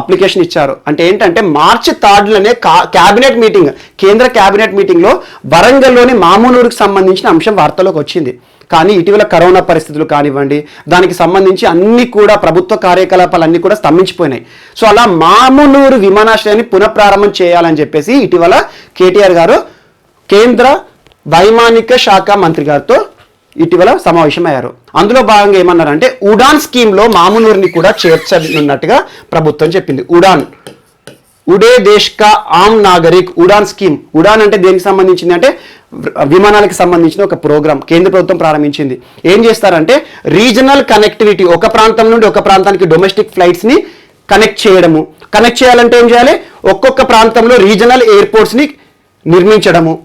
అప్లికేషన్ ఇచ్చారు. అంటే ఏంటంటే మార్చి 3 క్యాబినెట్ మీటింగ్, కేంద్ర క్యాబినెట్ మీటింగ్లో వరంగల్లోని మామునూరుకు సంబంధించిన అంశం వార్తలోకి వచ్చింది. కానీ ఇటీవల కరోనా పరిస్థితులు కానివ్వండి, దానికి సంబంధించి అన్ని కూడా ప్రభుత్వ కార్యకలాపాలు అన్నీ కూడా స్తంభించిపోయినాయి. సో అలా మామునూరు విమానాశ్రయాన్ని పునఃప్రారంభం చేయాలని చెప్పేసి ఇటీవల కేటీఆర్ గారు కేంద్ర వైమానిక శాఖ మంత్రి గారితో ఇటీవల సమావేశమయ్యారు. అందులో భాగంగా ఏమన్నారంటే ఉడాన్ స్కీమ్లో మామునూరుని కూడా చేర్చనున్నట్టుగా ప్రభుత్వం చెప్పింది. ఉడే దేశ్ కా ఆమ్ నాగరిక్ ఉడాన్ స్కీమ్. ఉడాన్ అంటే దేనికి సంబంధించింది అంటే విమానాలకు సంబంధించిన ఒక ప్రోగ్రామ్ కేంద్ర ప్రభుత్వం ప్రారంభించింది. ఏం చేస్తారంటే రీజనల్ కనెక్టివిటీ, ఒక ప్రాంతం నుండి ఒక ప్రాంతానికి డొమెస్టిక్ ఫ్లైట్స్ని కనెక్ట్ చేయడము. కనెక్ట్ చేయాలంటే ఏం చేయాలి, ఒక్కొక్క ప్రాంతంలో రీజనల్ ఎయిర్పోర్ట్స్ని నిర్మించడము,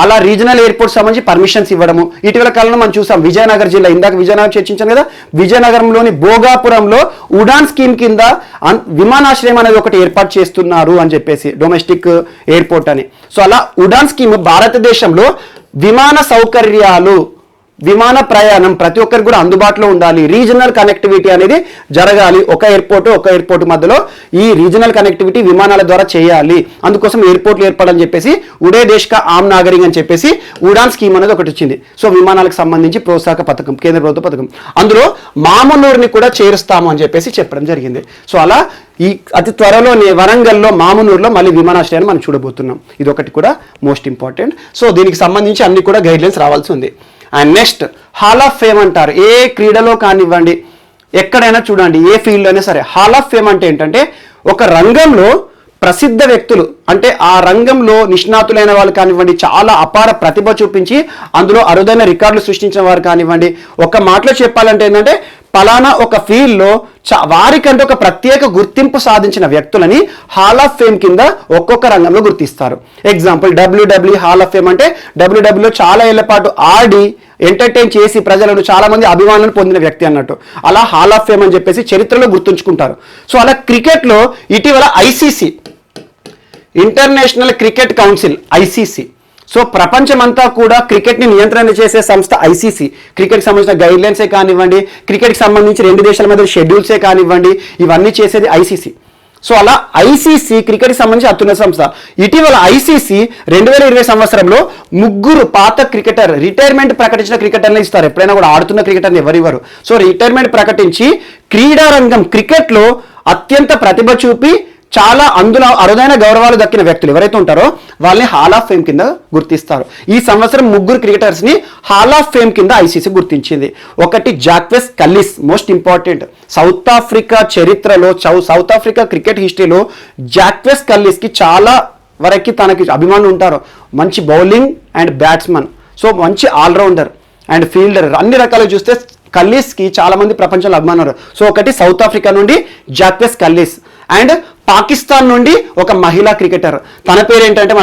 అలా రీజనల్ ఎయిర్పోర్ట్స్ సంబంధించి పర్మిషన్స్ ఇవ్వడము. ఇటీవల కాలంలో మనం చూసాం విజయనగరం జిల్లా, ఇందాక విజయనగరం చర్చించాం కదా, విజయనగరంలోని భోగాపురంలో ఉడాన్ స్కీమ్ కింద విమానాశ్రయం అనేది ఒకటి ఏర్పాటు చేస్తున్నారు అని చెప్పేసి, డొమెస్టిక్ ఎయిర్పోర్ట్ అని. సో అలా ఉడాన్ స్కీమ్ భారతదేశంలో విమాన సౌకర్యాలు, విమాన ప్రయాణం ప్రతి ఒక్కరికి కూడా అందుబాటులో ఉండాలి, రీజనల్ కనెక్టివిటీ అనేది జరగాలి, ఒక ఎయిర్పోర్ట్ మధ్యలో ఈ రీజనల్ కనెక్టివిటీ విమానాల ద్వారా చేయాలి, అందుకోసం ఎయిర్పోర్ట్లు ఏర్పడని చెప్పేసి ఉడే దేశ్ కా ఆమ్ నాగరిక్ అని చెప్పేసి ఉడాన్ స్కీమ్ అనేది ఒకటి వచ్చింది. సో విమానాలకు సంబంధించి ప్రోత్సాహక పథకం, కేంద్ర ప్రభుత్వ పథకం, అందులో మామునూరుని కూడా చేరుస్తాము అని చెప్పేసి చెప్పడం జరిగింది. సో అలా ఈ అతి త్వరలోనే వరంగల్లో మామునూరులో మళ్ళీ విమానాశ్రయాన్ని మనం చూడబోతున్నాం. ఇది ఒకటి కూడా మోస్ట్ ఇంపార్టెంట్. సో దీనికి సంబంధించి అన్ని కూడా గైడ్లైన్స్ రావాల్సి ఉంది. And next hall of fame అంటారు. ఏ క్రీడలో కానివ్వండి, ఎక్కడైనా చూడండి, ఏ ఫీల్డ్ అయినా సరే హాల్ ఆఫ్ ఫేమ్ అంటే ఏంటంటే ఒక రంగంలో ప్రసిద్ధ వ్యక్తులు, అంటే ఆ రంగంలో నిష్ణాతులైన వాళ్ళు కానివ్వండి, చాలా అపార ప్రతిభ చూపించి అందులో అరుదైన రికార్డులు సృష్టించిన వారు కానివ్వండి, ఒక మాటలో చెప్పాలంటే ఏంటంటే పలానా ఒక ఫీల్డ్లో వారికంటే ఒక ప్రత్యేక గుర్తింపు సాధించిన వ్యక్తులని హాల్ ఆఫ్ ఫేమ్ కింద ఒక్కొక్క రంగంలో గుర్తిస్తారు. Example W W hall of fame అంటే డబ్ల్యూడబ్ల్యూలో చాలా ఏళ్ల పాటు ఆడి ఎంటర్టైన్ చేసి ప్రజలను చాలా మంది అభిమానులను పొందిన వ్యక్తి అన్నట్టు. అలా హాల్ ఆఫ్ ఫేమ్ అని చెప్పేసి చరిత్రలో గుర్తుంచుకుంటారు. సో అలా క్రికెట్లో ఇటీవల ICC, international cricket council, ICC, so ప్రపంచమంతా కూడా క్రికెట్ని నియంత్రణ చేసే సంస్థ ఐసీసీ. క్రికెట్కి సంబంధించిన గైడ్లైన్సే కానివ్వండి, క్రికెట్కి సంబంధించి 2 దేశాల మధ్య షెడ్యూల్సే కానివ్వండి, ఇవన్నీ చేసేది ఐసీసీ. సో అలా ఐసీసీ క్రికెట్కి సంబంధించి అత్యున్నత సంస్థ. ఇటీవల ఐసీసీ 2020 సంవత్సరంలో 3 పాత క్రికెటర్ రిటైర్మెంట్ ప్రకటించిన క్రికెటర్లు ఇస్తారు. ఎప్పుడైనా కూడా ఆడుతున్న క్రికెటర్ని ఎవరివ్వరు. సో రిటైర్మెంట్ ప్రకటించి క్రీడారంగం క్రికెట్లో అత్యంత ప్రతిభ చూపి చాలా అందులో అరుదైన గౌరవాలు దక్కిన వ్యక్తులు ఎవరైతే ఉంటారో వాళ్ళని హాల్ ఆఫ్ ఫేమ్ కింద గుర్తిస్తారు. ఈ సంవత్సరం 3 క్రికెటర్స్ని హాల్ ఆఫ్ ఫేమ్ కింద ఐసీసీ గుర్తించింది. ఒకటి Jacques కల్లిస్, most important. South Africa చరిత్రలో, సౌత్ ఆఫ్రికా క్రికెట్ హిస్టరీలో జాక్వెస్ కల్లిస్కి చాలా వరకు తనకి అభిమానులు ఉంటారు. మంచి బౌలింగ్ అండ్ బ్యాట్స్మన్, సో మంచి ఆల్రౌండర్ అండ్ ఫీల్డర్, అన్ని రకాలు చూస్తే కల్లిస్కి చాలా మంది ప్రపంచంలో అభిమానులు. సో ఒకటి సౌత్ ఆఫ్రికా నుండి జాక్వెస్ కల్లిస్, అండ్ పాకిస్తాన్ నుండి ఒక మహిళా క్రికెటర్, తన పేరు ఏంటంటే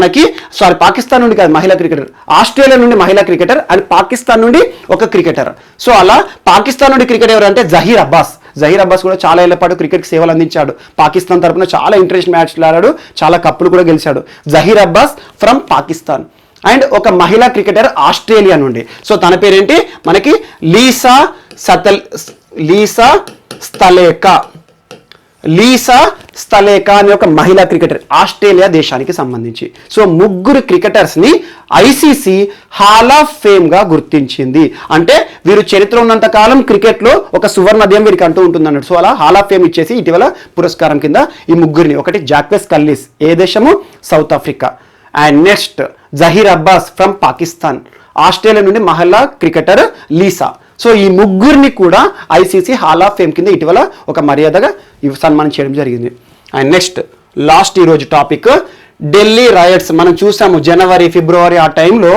పాకిస్తాన్ నుండి కాదు, మహిళా క్రికెటర్, ఆస్ట్రేలియా నుండి మహిళా క్రికెటర్ అండ్ పాకిస్తాన్ నుండి ఒక క్రికెటర్. సో అలా పాకిస్తాన్ నుండి క్రికెట్ ఎవరు అంటే జహీర్ అబ్బాస్ కూడా చాలా ఏళ్ల పాటు క్రికెట్కి సేవలు అందించాడు. పాకిస్తాన్ తరఫున చాలా ఇంటర్నేషనల్ మ్యాచ్లు ఆడాడు, చాలా కప్పులు కూడా గెలిచాడు. జహీర్ అబ్బాస్ ఫ్రమ్ పాకిస్తాన్. అండ్ ఒక మహిళా క్రికెటర్ ఆస్ట్రేలియా నుండి, సో తన పేరేంటి మనకి లీసా స్థలేకా అనే ఒక మహిళా క్రికెటర్, ఆస్ట్రేలియా దేశానికి సంబంధించి. సో 3 క్రికెటర్స్ని ఐసీసీ హాల్ ఆఫ్ ఫేమ్ గా గుర్తించింది. అంటే వీరు చరిత్ర ఉన్నంత కాలం క్రికెట్లో ఒక సువర్ణోదయం వీరికి అంటూ ఉంటుంది అన్నట్టు. సో అలా హాల్ ఆఫ్ ఫేమ్ ఇచ్చేసి ఇటీవల పురస్కారం కింద ఈ 3ని, ఒకటి జాక్వెస్ కల్లిస్, ఏ దేశము south Africa, and next Zaheer Abbas from Pakistan, Australia నుండి మహిళా క్రికెటర్ లీసా. సో ఈ 3ని కూడా ఐసీసీ హాల్ ఆఫ్ ఫేమ్ కింద ఇటీవల ఒక మర్యాదగా సన్మానం చేయడం జరిగింది. అండ్ నెక్స్ట్ లాస్ట్ ఈరోజు టాపిక్ ఢిల్లీ రయట్స్ మనం చూసాము జనవరి ఫిబ్రవరి ఆ టైంలో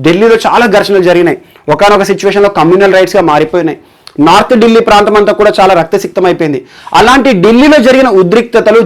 ఢిల్లీలో చాలా ఘర్షణలు జరిగినాయి. ఒకానొక సిచ్యువేషన్లో కమ్యూనల్ రైట్స్గా మారిపోయినాయి. నార్త్ ఢిల్లీ ప్రాంతం అంతా కూడా చాలా రక్తసిక్తం అయిపోయింది. అలాంటి ఢిల్లీలో జరిగిన ఉద్రిక్తతలు,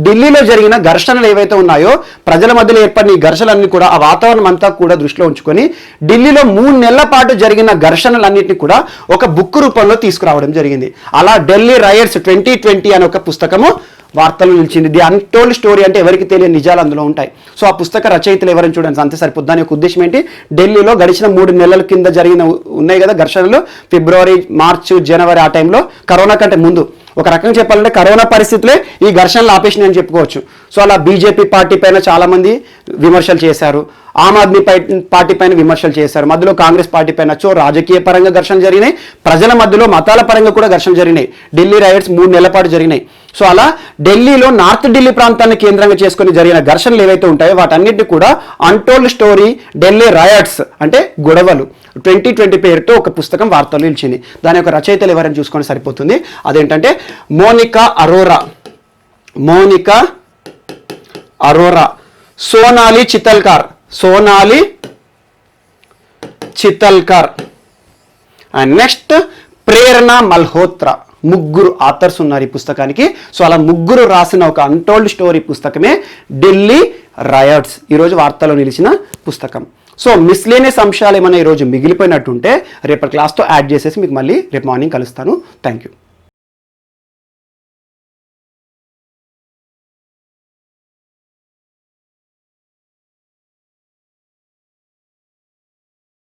ఢిల్లీలో జరిగిన ఘర్షణలు ఏవైతే ఉన్నాయో, ప్రజల మధ్యలో ఏర్పడిన ఈ ఘర్షణలన్నీ కూడా ఆ వాతావరణం అంతా కూడా దృష్టిలో ఉంచుకొని ఢిల్లీలో 3 నెలల పాటు జరిగిన ఘర్షణలన్నింటినీ కూడా ఒక బుక్ రూపంలో తీసుకురావడం జరిగింది. అలా ఢిల్లీ రయట్స్ 2020 అనే ఒక పుస్తకము వార్తలు నిలిచింది. ది అన్టోల్డ్ స్టోరీ అంటే ఎవరికి తెలియని నిజాలు అందులో ఉంటాయి. సో ఆ పుస్తక రచయితలు ఎవరైనా చూడండి, అంతే సరిపోద్ది. దాని యొక్క ఉద్దేశం ఏంటి, ఢిల్లీలో గడిచిన 3 నెలల కింద జరిగిన ఉన్నాయి కదా ఘర్షణలు, ఫిబ్రవరి, మార్చి, జనవరి ఆ టైంలో, కరోనా కంటే ముందు. ఒక రకంగా చెప్పాలంటే కరోనా పరిస్థితులే ఈ ఘర్షణలు ఆపేసినాయి అని చెప్పుకోవచ్చు. సో అలా బీజేపీ పార్టీ పైన చాలామంది విమర్శలు చేశారు, ఆమ్ ఆద్మీ పార్టీ పైన విమర్శలు చేశారు, మధ్యలో కాంగ్రెస్ పార్టీ పైన. సో రాజకీయ పరంగా ఘర్షణలు జరిగినాయి, ప్రజల మధ్యలో మతాల పరంగా కూడా ఘర్షణలు జరిగినాయి. ఢిల్లీ రయట్స్ 3 నెలల పాటు జరిగినాయి. సో అలా ఢిల్లీలో నార్త్ ఢిల్లీ ప్రాంతాన్ని కేంద్రంగా చేసుకుని జరిగిన ఘర్షణలు ఏవైతే ఉంటాయో వాటన్నిటిని కూడా అన్టోల్డ్ స్టోరీ ఢిల్లీ రయట్స్ అంటే గొడవలు 2020 పేరుతో ఒక పుస్తకం వార్తలు నిలిచింది. దాని యొక్క రచయితలు ఎవరైనా చూసుకొని సరిపోతుంది. అదేంటంటే Monika Arora, Sonali Chitalkar and next Prerna Malhotra. 3 authors ఉన్నారు ఈ పుస్తకానికి. సో అలా 3 రాసిన ఒక అన్టోల్డ్ స్టోరీ పుస్తకమే ఢిల్లీ రయట్స్, ఈరోజు వార్తలో నిలిచిన పుస్తకం. సో మిస్లేనియస్ అంశాలు ఏమైనా ఈరోజు మిగిలిపోయినట్టుంటే రేపటి క్లాస్తో యాడ్ చేసేసి మీకు మళ్ళీ రేపు మార్నింగ్ కలుస్తాను. Thank you.